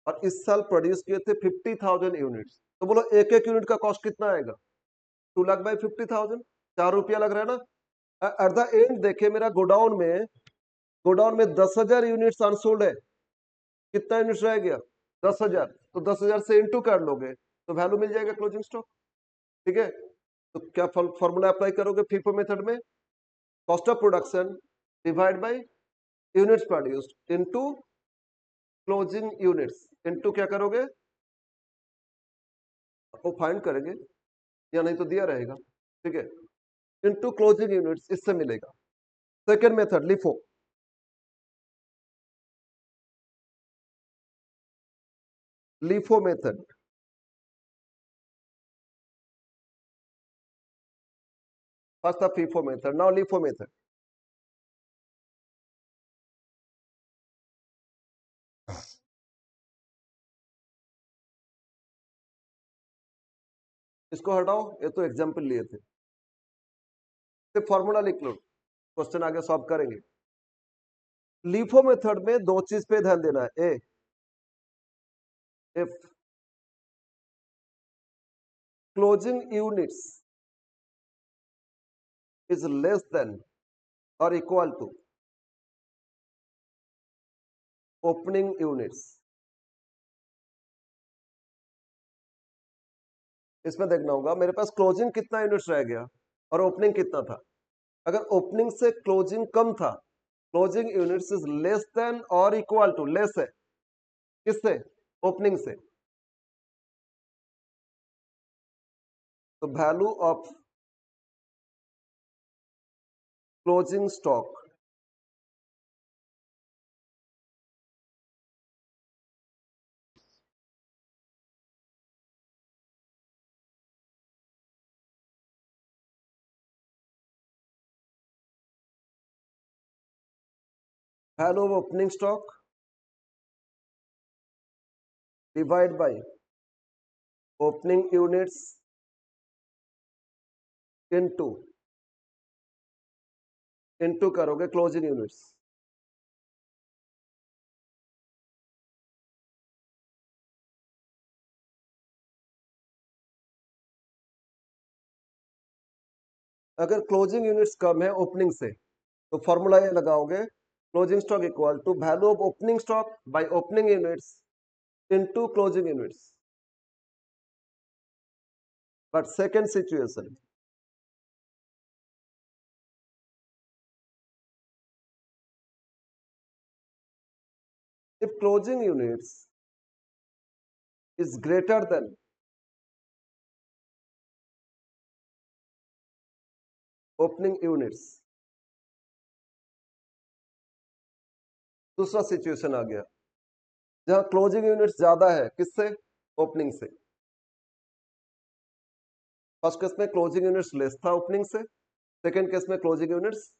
और इस साल प्रोड्यूस किए थे 50,000 यूनिट्स, तो बोलो एक एक यूनिट का कॉस्ट कितना आएगा? 2 लाख बाई 50,000, 4 रुपया लग रहा है ना। एट द एंड देखे मेरा गोडाउन में 10,000 यूनिट्स अनसोल्ड है, कितना यूनिट्स रह गया? 10,000, तो 10,000 से इंटू कर लोगे तो वैल्यू मिल जाएगा क्लोजिंग स्टॉक। ठीक है, तो क्या फॉर्मूला अप्लाई करोगे फीफो मेथड में? Cost of production divide by units produced into closing units, into क्या करोगे? वो फाइंड करेंगे या नहीं तो दिया रहेगा। ठीक है, इनटू क्लोजिंग यूनिट्स, इससे मिलेगा। Second method LIFO, LIFO method. First था FIFO method, now LIFO method. इसको हटाओ, ये तो एग्जाम्पल लिए थे, सिर्फ फॉर्मूला लिख लो, क्वेश्चन आगे सॉल्व करेंगे। लिफो मेथड में दो चीज पे ध्यान देना है। A, if closing units is less than और इक्वल टू ओपनिंग यूनिट्स। इसमें देखना होगा मेरे पास क्लोजिंग कितना यूनिट्स रह गया और ओपनिंग कितना था। अगर ओपनिंग से क्लोजिंग कम था, closing units is less than और इक्वल टू, लेस है किससे? ओपनिंग से। तो value of closing stock value of opening stock divide by opening units into into करोगे क्लोजिंग यूनिट्स। अगर क्लोजिंग यूनिट्स कम है ओपनिंग से तो फॉर्मूला ये लगाओगे, closing stock equal to value of opening stock by opening units into closing units. But second situation, if closing units is greater than opening units, दूसरा situation आ गया जहां क्लोजिंग यूनिट्स ज्यादा है किससे? ओपनिंग से। फर्स्ट केस में closing units less था ओपनिंग से, सेकेंड केस में क्लोजिंग यूनिट्स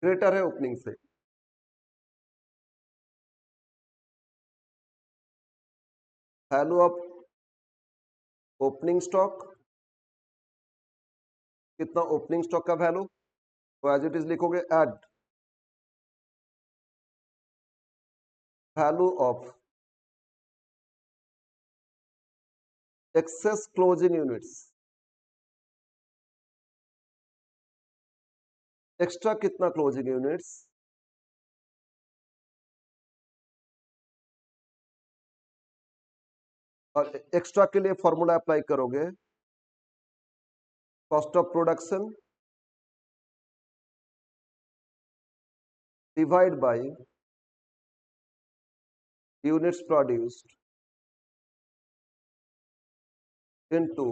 ग्रेटर है ओपनिंग से। वैल्यू ऑफ ओपनिंग स्टॉक, कितना ओपनिंग स्टॉक का वैल्यू, तो एज इट इज लिखोगे add value of excess closing units, extra कितना क्लोजिंग यूनिट्स, और एक्स्ट्रा के लिए फॉर्मूला अप्लाई करोगे, cost of production divide by units produced into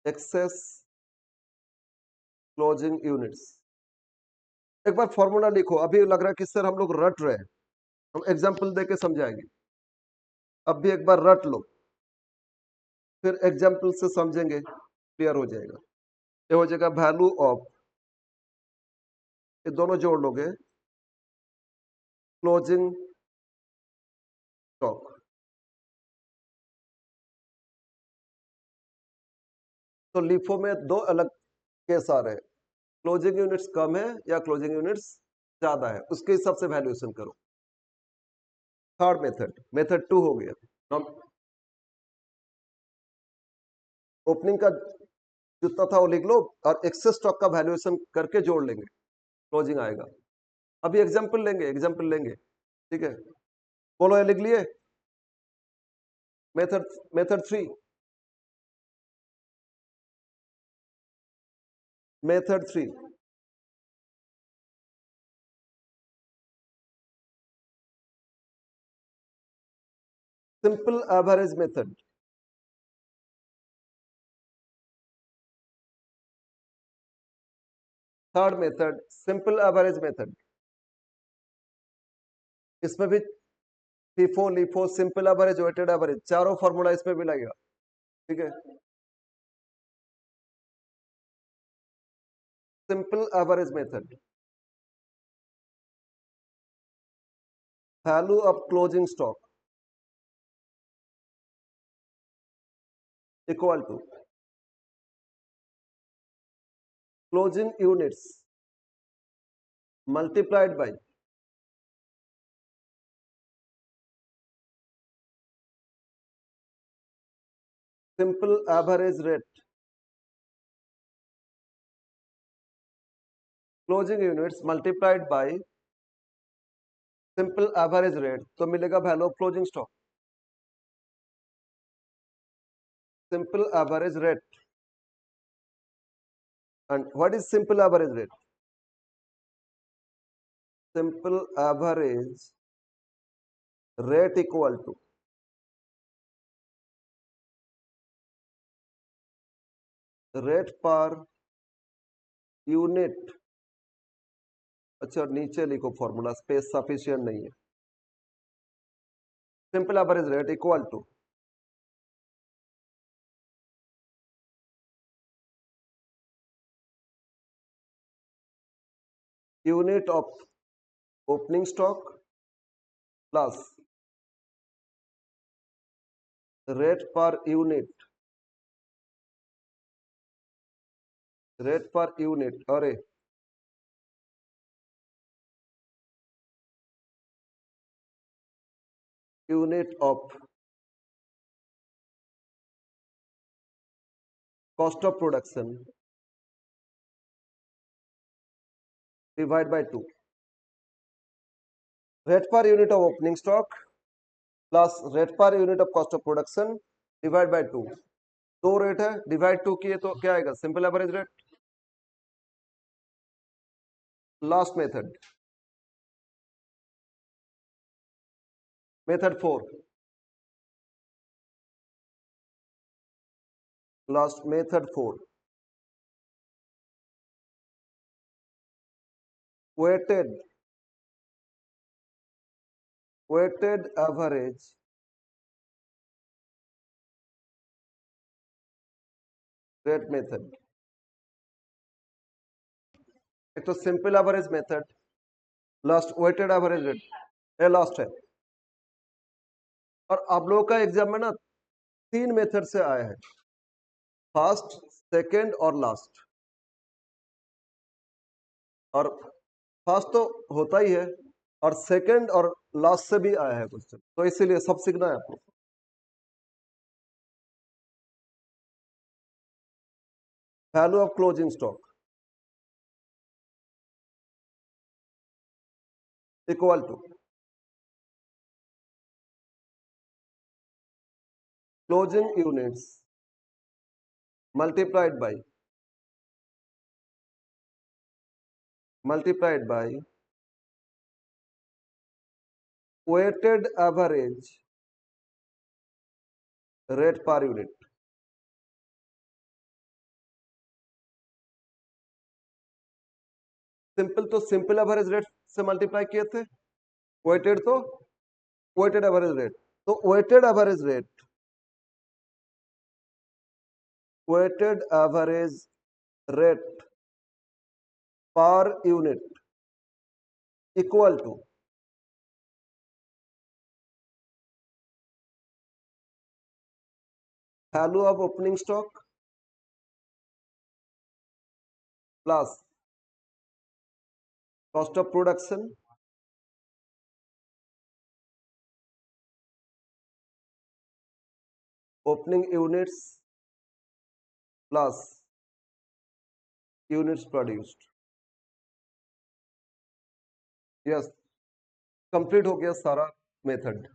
access closing units. एक बार फॉर्मूला लिखो, अभी लग रहा है कि सर हम लोग रट रहे हैं, हम एग्जांपल देके समझाएंगे। अब भी एक बार रट लो, फिर एग्जांपल से समझेंगे, क्लियर हो जाएगा। ये हो जाएगा वैल्यू ऑफ, ये दोनों जोड़ लोगे, क्लोजिंग स्टॉक। तो लिफो में दो अलग केस आ रहे हैं, क्लोजिंग यूनिट्स कम है या क्लोजिंग यूनिट्स ज्यादा है, उसके हिसाब से वैल्यूएशन करो। थर्ड मेथड, मेथड 2 हो गया। ओपनिंग का जितना था वो लिख लो और एक्सेस स्टॉक का वैल्यूएशन करके जोड़ लेंगे, क्लोजिंग आएगा। अभी एग्जांपल लेंगे, एग्जांपल लेंगे, ठीक है। बोलो, ये लिख लिए। Method method 3, method 3, simple average method. Third method, simple average method. इसमें भी FIFO, LIFO, simple average, weighted average, चारों फॉर्मूला इसमें भी लगेगा, ठीक है। Simple average method, value of closing stock equal to closing units multiplied by simple average rate. Closing units multiplied by simple average rate, तो मिलेगा value of closing stock. Simple average rate, and what is simple average rate? Simple average rate equal to rate per unit. अच्छा, नीचे लिखो formula, space sufficient नहीं है। Simple average rate equal to unit of opening stock plus rate per unit, rate per unit, अरे unit of cost of production divide by 2। Rate per unit of opening stock plus rate per unit of cost of production divide by 2। दो rate है, divide 2 किए तो क्या आएगा? Simple average rate. Last method, method 4, last method 4, weighted weighted average rate method. एक तो simple average method, last weighted average rate, ये last है। और आप लोगों का एग्जाम में ना 3 मेथड से आया है, फर्स्ट, सेकंड और लास्ट। और फर्स्ट तो होता ही है, और सेकंड और लास्ट से भी आया है क्वेश्चन, तो इसीलिए सब सीखना है आपको। Value of closing stock equal to closing units multiplied by weighted average rate per unit. Simple तो सिंपल एवरेज रेट से मल्टीप्लाई किए थे, वेटेड तो वेटेड एवरेज रेट, तो weighted average rate per unit equal to value of opening stock plus cost of production, opening units plus units produced. Yes, complete हो गया सारा method.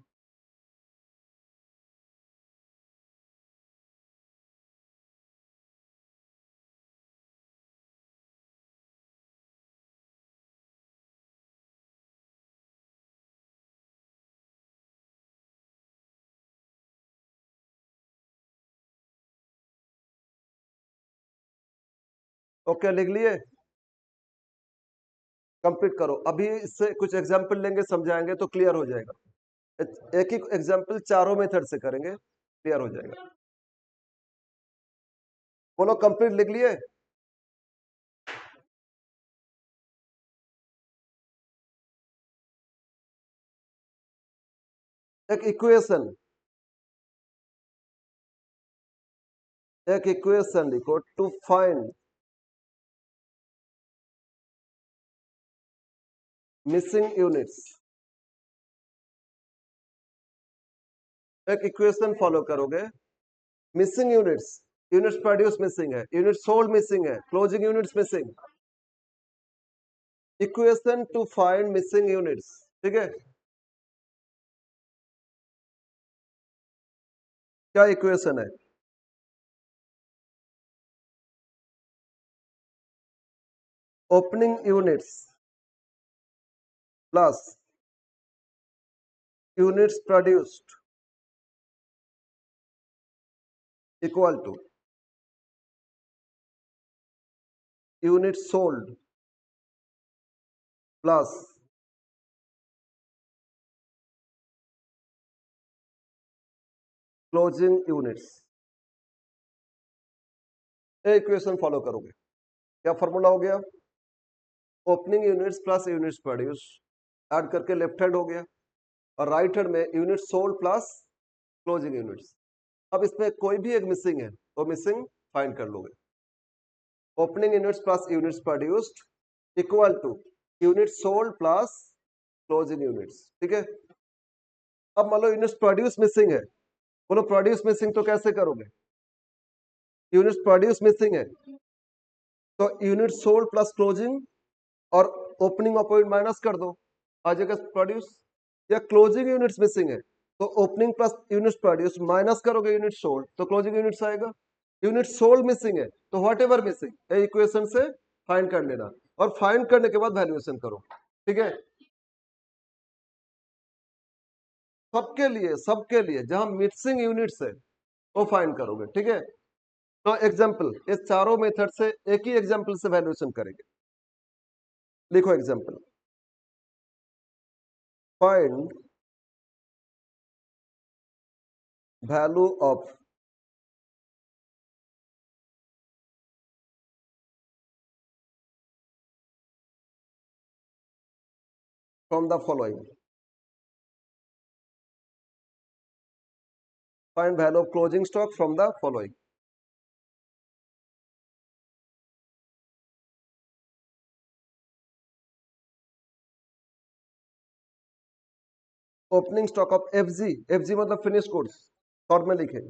Okay, लिख लिए? कंप्लीट करो। अभी इससे कुछ एग्जाम्पल लेंगे, समझाएंगे तो क्लियर हो जाएगा। एक ही एग्जाम्पल चारों मेथड से करेंगे, क्लियर हो जाएगा। बोलो, कंप्लीट लिख लिए? एक इक्वेशन, लिखो टू फाइंड मिसिंग यूनिट्स। एक इक्वेशन फॉलो करोगे, missing units, units produce missing है, यूनिट सोल्ड मिसिंग है, closing units missing. Equation two find missing units, ठीक है? क्या इक्वेशन है? Opening units plus units produced equal two units sold plus closing units. ये equation follow करोगे। क्या formula हो गया? Opening units plus units produce, add करके लेफ्ट हैंड हो गया, और राइट हैंड में unit sold plus closing units. अब इसमें कोई भी एक मिसिंग है तो मिसिंग फाइंड कर लोगे। Opening units plus units produced equal to unit sold plus closing units, ठीक है? अब मान लो यूनिट्स प्रोड्यूस मिसिंग है, बोलो प्रोड्यूस मिसिंग तो कैसे करोगे? यूनिट्स प्रोड्यूस मिसिंग है तो यूनिट सोल्ड प्लस क्लोजिंग और ओपनिंग अपॉइंट माइनस कर दो, आ जाएगा प्रोड्यूस। या क्लोजिंग यूनिट्स मिसिंग है तो opening plus units produce minus करोगे यूनिट सोल्ड तो क्लोजिंग यूनिट्स आएगा। यूनिट सोल्ड मिसिंग है तो व्हाट एवर मिसिंग इक्वेशन से फाइंड कर लेना, और फाइंड करने के बाद वैल्यूएशन करो, ठीक है? सबके लिए जहां मिसिंग यूनिट्स है वो फाइंड करोगे, ठीक है? तो एग्जांपल, इस चारों मेथड से एक ही एग्जांपल से वैल्यूएशन करेंगे। लिखो example, find value of from the following. Find value of closing stock from the following. Opening stock of FG, FG मतलब फिनिश गुड्स, शॉर्ट में लिखे।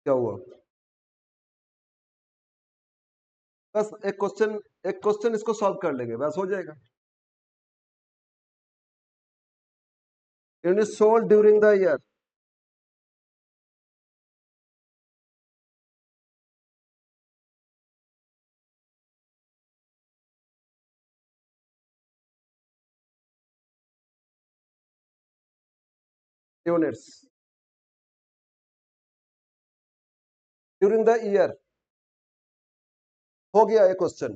क्या हुआ? बस एक क्वेश्चन इसको सॉल्व कर लेंगे, बस हो जाएगा। Unit sold during the year, units during the year. हो गया ये क्वेश्चन,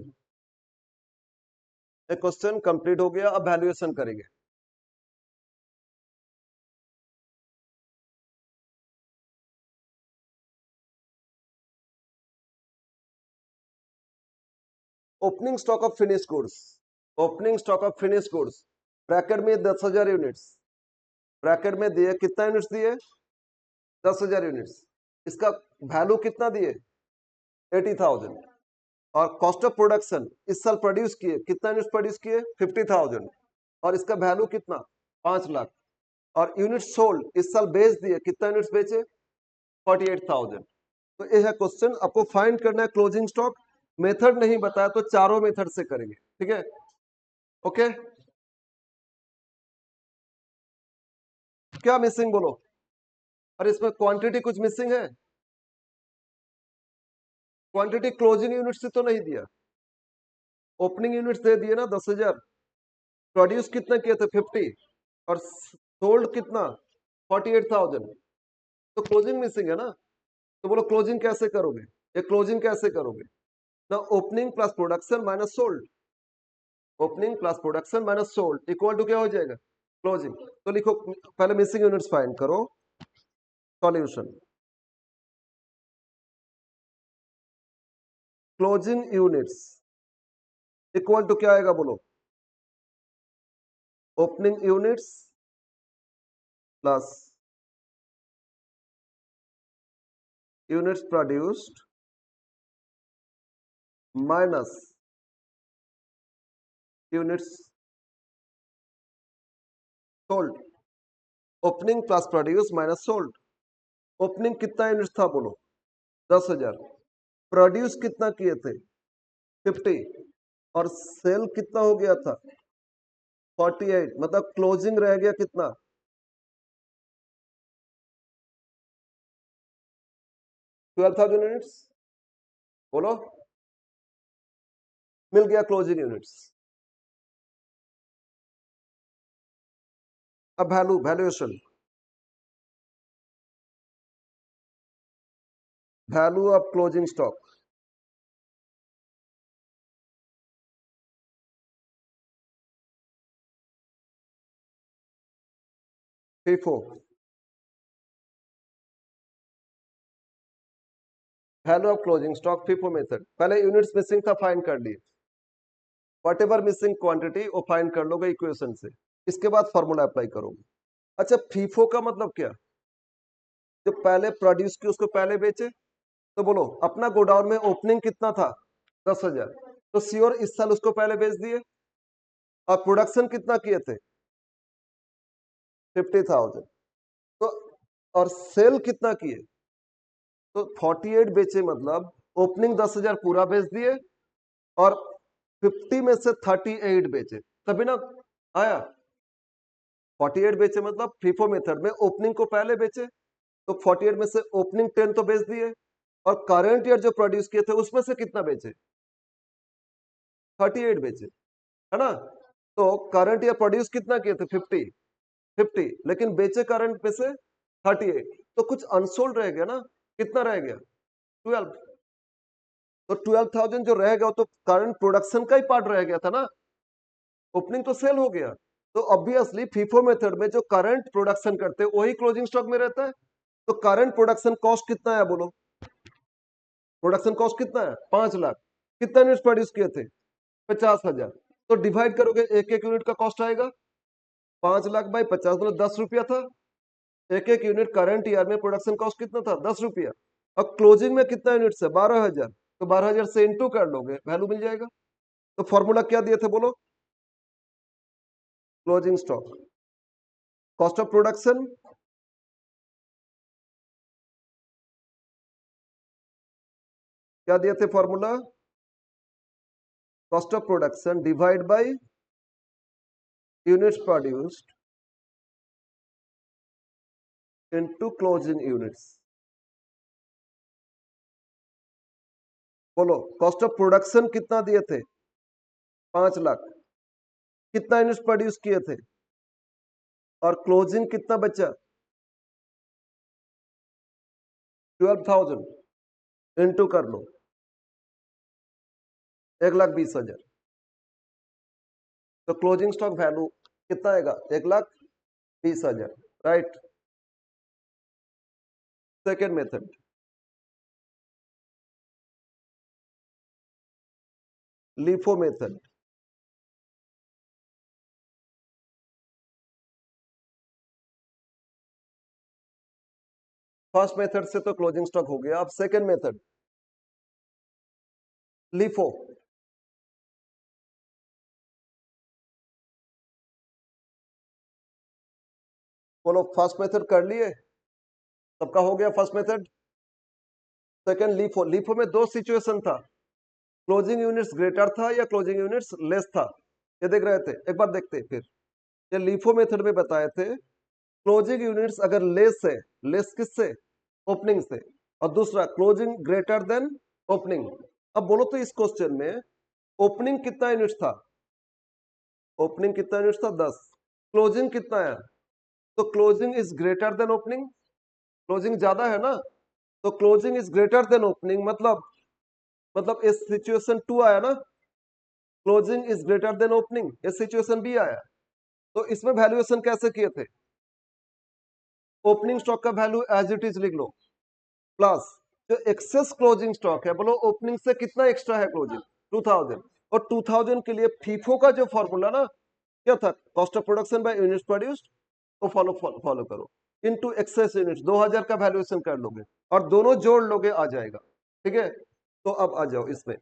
एक क्वेश्चन कंप्लीट हो गया। अब वैल्यूएशन करेंगे। Opening stock of finish goods, opening stock of finish goods bracket में 10,000 यूनिट्स, ब्रैकेट में दिए कितना यूनिट्स दिए 10,000 यूनिट्स। इसका वैल्यू कितना दिए 80,000। और कॉस्ट ऑफ प्रोडक्शन इस साल प्रोड्यूस किए कितना यूनिट्स प्रोड्यूस किए 50,000 और इसका वैल्यू कितना 5 लाख। और यूनिट सोल्ड इस साल बेच दिए कितना यूनिट्स बेचे 48,000। तो ये है क्वेश्चन, आपको फाइंड करना है क्लोजिंग स्टॉक। मेथड नहीं बताया तो चारों मेथड से करेंगे, ठीक है। ओके, क्या मिसिंग बोलो। और इसमें क्वांटिटी कुछ मिसिंग है, क्वांटिटी क्लोजिंग यूनिट से तो नहीं दिया, ओपनिंग यूनिट्स दे दिए ना 10,000, प्रोड्यूस कितना किए थे 50 और सोल्ड कितना 48,000, तो क्लोजिंग मिसिंग है ना। तो बोलो क्लोजिंग कैसे करोगे, ये क्लोजिंग कैसे करोगे ना, opening plus production minus sold, opening plus production minus sold equal to क्या हो जाएगा क्लोजिंग। तो लिखो पहले मिसिंग यूनिट्स फाइंड करो, solution closing units equal to क्या आएगा बोलो, opening units plus units produced minus units sold, opening plus produce minus sold. Opening कितना यूनिट्स था बोलो 10,000, प्रोड्यूस कितना किए थे 50 और सेल कितना हो गया था 48, मतलब क्लोजिंग रह गया कितना 12,000 यूनिट्स। बोलो मिल गया क्लोजिंग यूनिट्स। अब valuation, value of closing stock, FIFO, value of closing stock FIFO method. पहले यूनिट्स मिसिंग था फाइंड कर लिए, वट एवर मिसिंग क्वांटिटी वो फाइंड कर लोगे इक्वेशन से, इसके बाद फॉर्मूला अप्लाई करोगे। अच्छा FIFO का मतलब क्या, जो पहले प्रोड्यूस की उसको पहले बेचे। तो बोलो अपना गोडाउन में ओपनिंग कितना था 10,000, तो श्योर इस साल उसको पहले बेच दिए। और प्रोडक्शन कितना किए थे 50,000, तो और सेल कितना किए तो 48 बेचे, मतलब ओपनिंग 10,000 पूरा बेच दिए और 50 में से 38 बेचे, तभी ना आया 48 बेचे। मतलब FIFO मेथड में ओपनिंग को पहले बेचे, तो 48 में से ओपनिंग 10 तो बेच दिए और करंट ईयर जो प्रोड्यूस किए थे उसमें से कितना बेचे 38 बेचे, है ना। तो करंट ईयर प्रोड्यूस कितना किए थे 50, लेकिन बेचे करंट में से 38, तो कुछ अनसोल्ड रह गया ना, कितना रह गया 12। तो 12,000 जो रह गया तो करंट प्रोडक्शन का ही पार्ट रह गया था ना, ओपनिंग तो सेल हो गया। तो ऑब्वियसली FIFO मेथड में जो करंट प्रोडक्शन करते हैं वही क्लोजिंग स्टॉक में रहता है। तो करंट प्रोडक्शन कॉस्ट कितना है बोलो, प्रोडक्शन कॉस्ट कितना है 5 लाख, कितना यूनिट प्रोड्यूस किए थे 50,000, तो डिवाइड करोगे एक एक यूनिट का कॉस्ट आएगा 5 लाख बाई 50, मतलब 10 रुपया था एक एक यूनिट। करंट ईयर में प्रोडक्शन कॉस्ट कितना था 10 रुपया। अब क्लोजिंग में कितना यूनिट है 12,000, तो 12,000 से इंटू कर लोगे वैल्यू मिल जाएगा। तो फॉर्मूला क्या दिए थे बोलो, closing stock cost of production क्या दिए थे formula, cost of production divide by units produced into closing units. बोलो कॉस्ट ऑफ प्रोडक्शन कितना दिए थे 5 लाख, कितना यूनिट्स प्रोड्यूस किए थे और क्लोजिंग कितना बचा 12,000 इंटू कर लो 1,20,000, तो क्लोजिंग स्टॉक वैल्यू कितना आएगा? 1,20,000, right. Second method, LIFO method. First method से तो क्लोजिंग स्टॉक हो गया। अब सेकेंड मेथड LIFO। बोलो फर्स्ट मेथड कर लिए, सबका हो गया first method. Second LIFO। LIFO में दो सिचुएशन था, क्लोजिंग यूनिट्स ग्रेटर था या क्लोजिंग यूनिट्स लेस था, ये देख रहे थे। एक बार देखते हैं फिर। ये LIFO मेथड में बताए थे क्लोजिंग यूनिट्स अगर लेस है, लेस किससे? ओपनिंग से, और दूसरा क्लोजिंग ग्रेटर देन ओपनिंग। अब बोलो तो इस क्वेश्चन में ओपनिंग कितना यूनिट था? ओपनिंग कितना यूनिट था? 10। क्लोजिंग कितना है? तो closing is greater than opening, closing ज्यादा है ना, तो closing is greater than opening, मतलब इस सिचुएशन 2 आया ना, closing is greater than opening, इस सिचुएशन बी आया। तो इसमें वैल्यूएशन कैसे किए थे? ओपनिंग स्टॉक का वैल्यू एज इट इज लिख लो, प्लस जो एक्सेस क्लोजिंग स्टॉक है, बोलो ओपनिंग से कितना एक्स्ट्रा है क्लोजिंग? 2000। और 2000 के लिए फीफो का जो फॉर्मूला ना क्या था? Cost of production by units produced, तो फॉलो करो, इनटू एक्सेस यूनिट्स 2000 का वैल्यूएशन कर लोगे और दोनों जोड़ लोगे, आ जाएगा। ठीक है, तो अब आ जाओ इसमें।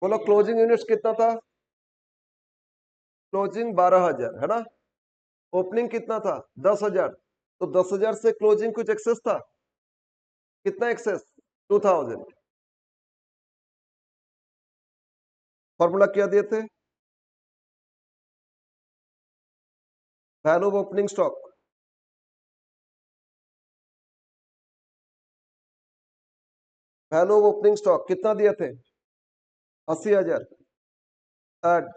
बोलो क्लोजिंग यूनिट्स कितना था? क्लोजिंग 12,000 है ना, ओपनिंग कितना था? 10,000। तो 10,000 से क्लोजिंग कुछ एक्सेस था, कितना एक्सेस? 2,000। फॉर्मूला क्या दिए थे? Value of opening stock, value of opening stock कितना दिए थे? 80,000। Add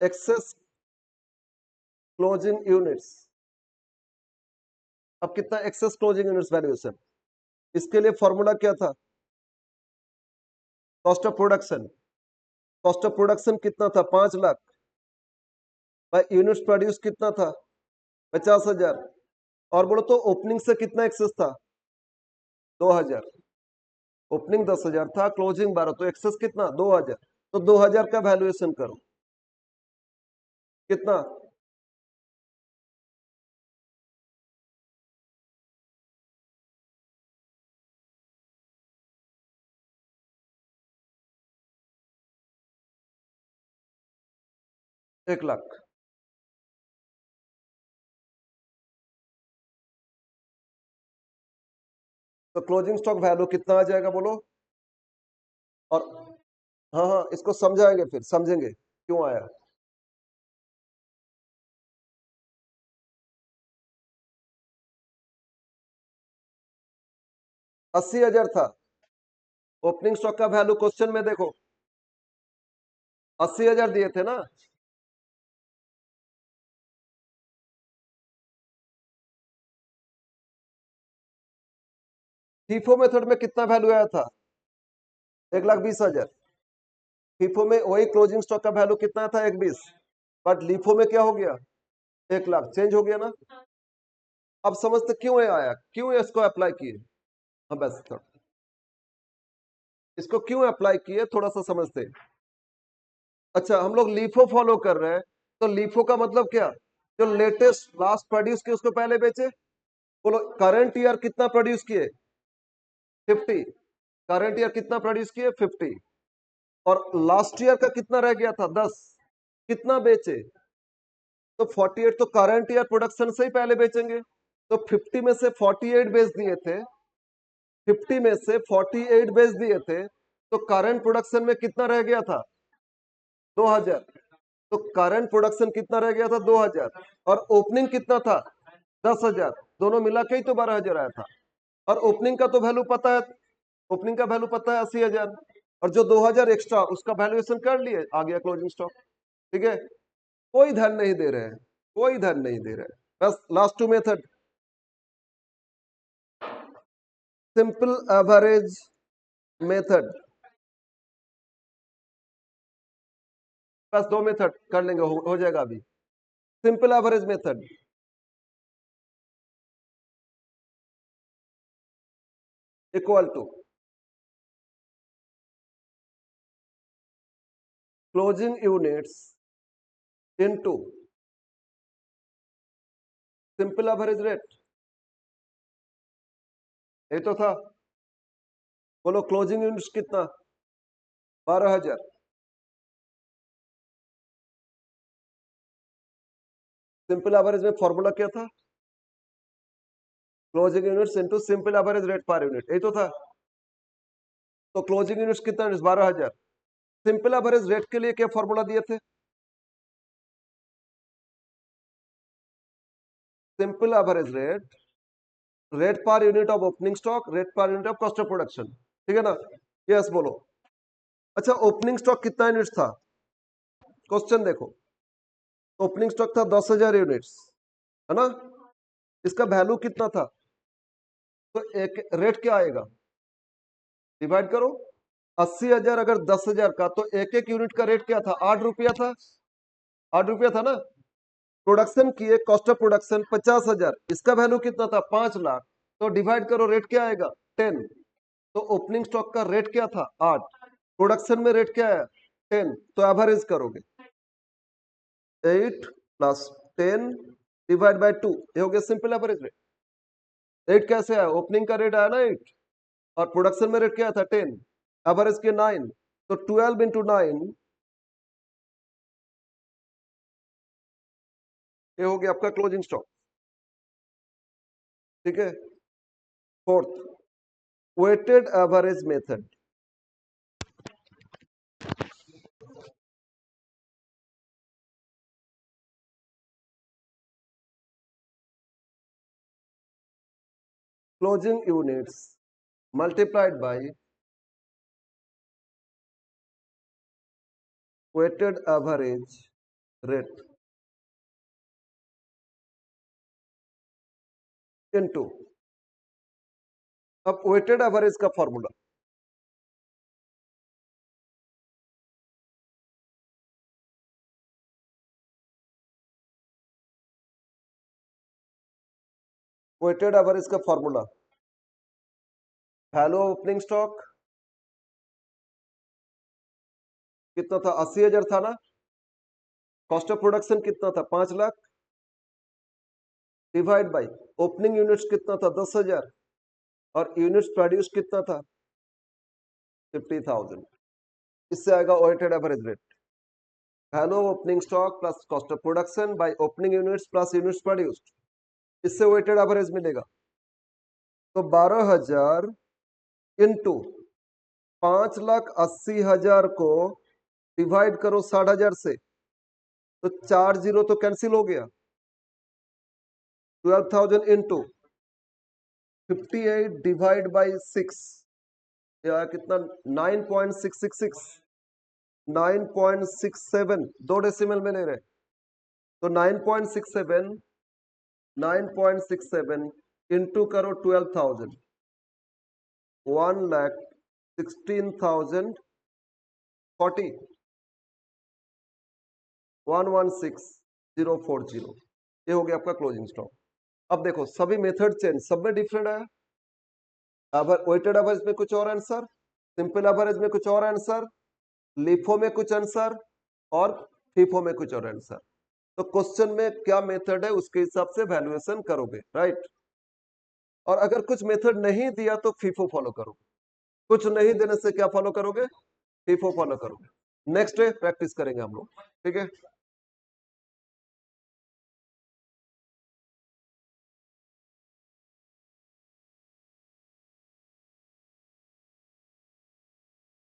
excess closing units. अब कितना एक्सेस क्लोजिंग यूनिट्स वैल्यूएशन? इसके लिए फॉर्मूला क्या था? Cost of production. Cost of production कितना था? 5 लाख। बाय यूनिट्स प्रोड्यूस कितना था? 50,000। और बोलो तो ओपनिंग से कितना एक्सेस था? 2,000। ओपनिंग 10,000 था, क्लोजिंग 12, तो एक्सेस कितना? 2,000। तो 2,000 का वैल्यूएशन करो, कितना? एक लाख। तो क्लोजिंग स्टॉक वैल्यू कितना आ जाएगा बोलो? और हाँ हाँ, इसको समझाएंगे, फिर समझेंगे क्यों आया। 80,000 था ओपनिंग स्टॉक का वैल्यू, क्वेश्चन में देखो 80,000 दिए थे ना। फीफो मेथड में कितना वैल्यू आया था? 1,20,000। फीफो में वही क्लोजिंग स्टॉक का वैल्यू कितना था? 1,20। बट लीफो में क्या हो गया? 1,00,000 चेंज हो गया ना। अब समझते क्यों ये आया, क्यों ये इसको अप्लाई किए। हाँ बस इसको क्यों अप्लाई किए थोड़ा सा समझते हैं। अच्छा, हम लोग लीफो फॉलो कर रहे हैं, तो लीफो का मतलब क्या? जो लेटेस्ट लास्ट प्रोड्यूस किए उसको पहले बेचे। बोलो करंट ईयर कितना प्रोड्यूस किए? 50। करंट ईयर कितना प्रोड्यूस किए? 50। और लास्ट ईयर का कितना रह गया था? 10। कितना बेचे? तो 48 तो करंट ईयर प्रोडक्शन से ही पहले बेचेंगे। तो 50 में से 48 बेच दिए थे, 50 में से 48 बेच दिए थे, तो करंट प्रोडक्शन में कितना रह गया था? 2,000। तो करंट प्रोडक्शन कितना रह गया था 2000, और ओपनिंग कितना था 10,000, दोनों मिला के ही तो 12,000 आया था। और ओपनिंग का तो वैल्यू पता है, ओपनिंग का वैल्यू पता है 80,000, और जो 2000 एक्स्ट्रा उसका वैल्यूएशन कर लिए, आ गया क्लोजिंग स्टॉक। ठीक है, कोई ध्यान नहीं दे रहे हैं, कोई ध्यान नहीं दे रहे हैं। बस last two method, simple average method, बस दो मेथड कर लेंगे, हो जाएगा अभी। Simple average method equal to closing units into simple average rate. ये तो था। बोलो क्लोजिंग यूनिट्स कितना, 12,000। सिंपल एवरेज में फॉर्मूला क्या था, closing units into simple average rate per unit, यही तो था। तो क्लोजिंग यूनिट्स कितना, 12,000। सिंपल एवरेज रेट के लिए क्या फॉर्मूला दिए थे, simple average rate, rate per unit of opening stock, rate per unit of cost of production. ठीक है ना, यस बोलो। अच्छा, ओपनिंग स्टॉक कितना यूनिट्स था, क्वेश्चन देखो। ओपनिंग स्टॉक था 10,000 यूनिट्स, है ना। इसका वैल्यू कितना था, तो एक रेट क्या आएगा, डिवाइड करो 80,000 अगर 10,000 का, तो एक एक यूनिट का रेट क्या था, 8 रुपया था, 8 रुपया था ना। प्रोडक्शन किए, कॉस्ट ऑफ प्रोडक्शन 50,000, इसका वैल्यू कितना था, 5 लाख। तो डिवाइड करो, रेट क्या आएगा, 10। तो ओपनिंग स्टॉक का रेट क्या था, 8, प्रोडक्शन में रेट क्या है, 10। तो एवरेज करोगे 8 प्लस 10 डिवाइड बाय 2, ये हो गया सिंपल एवरेज रेट। 8 कैसे आया, ओपनिंग का रेट आया ना 8, और प्रोडक्शन में रेट क्या था 10, एवरेज के 9। तो 12 इंटू 9, ये हो गया आपका क्लोजिंग स्टॉक। ठीक है, fourth, weighted average method. Closing units multiplied by weighted average rate into, अब वेटेड एवरेज का फॉर्मूला, वेटेड एवरेज का formula, value of opening stock कितना था, 80,000 था ना। कॉस्ट ऑफ प्रोडक्शन कितना था, 5 lakh, divide by opening units कितना था, 10,000, और यूनिट्स प्रोड्यूस कितना था, 50,000। इससे आएगा weighted average rate, value of opening stock plus cost of production by opening units plus units produced, इससे वेटेड एवरेज मिलेगा। तो 12,000 इंटू 5,80,000 को डिवाइड करो 60,000 से, तो 4 जीरो तो कैंसिल हो गया। 12,000 इंटू 58 डिवाइड बाई 6, या कितना, 9.666, 9.67, दो डेसिमल में ले रहे, तो 9.67, 9.67 इंटू करो 12,000, 1,16,040, 116,040, ये हो गया आपका क्लोजिंग स्टॉक। अब देखो सभी मेथड चेंज, सब में डिफरेंट है। वेटेड एवरेज में कुछ और आंसर, सिंपल एवरेज में कुछ और आंसर, लिफो में कुछ आंसर, और फीफो में कुछ और आंसर। तो क्वेश्चन में क्या मेथड है उसके हिसाब से वैल्यूएशन करोगे, राइट। और अगर कुछ मेथड नहीं दिया तो फीफो फॉलो करोगे, कुछ नहीं देने से क्या फॉलो करोगे, फीफो फॉलो करोगे। नेक्स्ट डे प्रैक्टिस करेंगे हम लोग, ठीक है।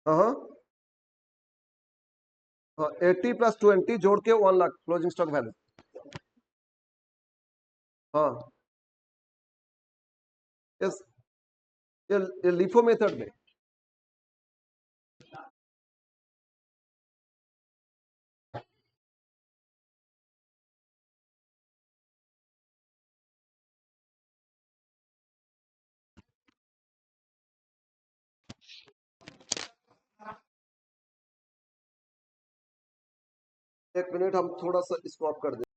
हाँ हाँ, हाँ 80 प्लस 20 जोड़ के 1 लाख क्लोजिंग स्टॉक वैल्यू। हाँ यस, ये लिफो मेथड में। एक मिनट हम थोड़ा सा इसको ऑफ कर दें।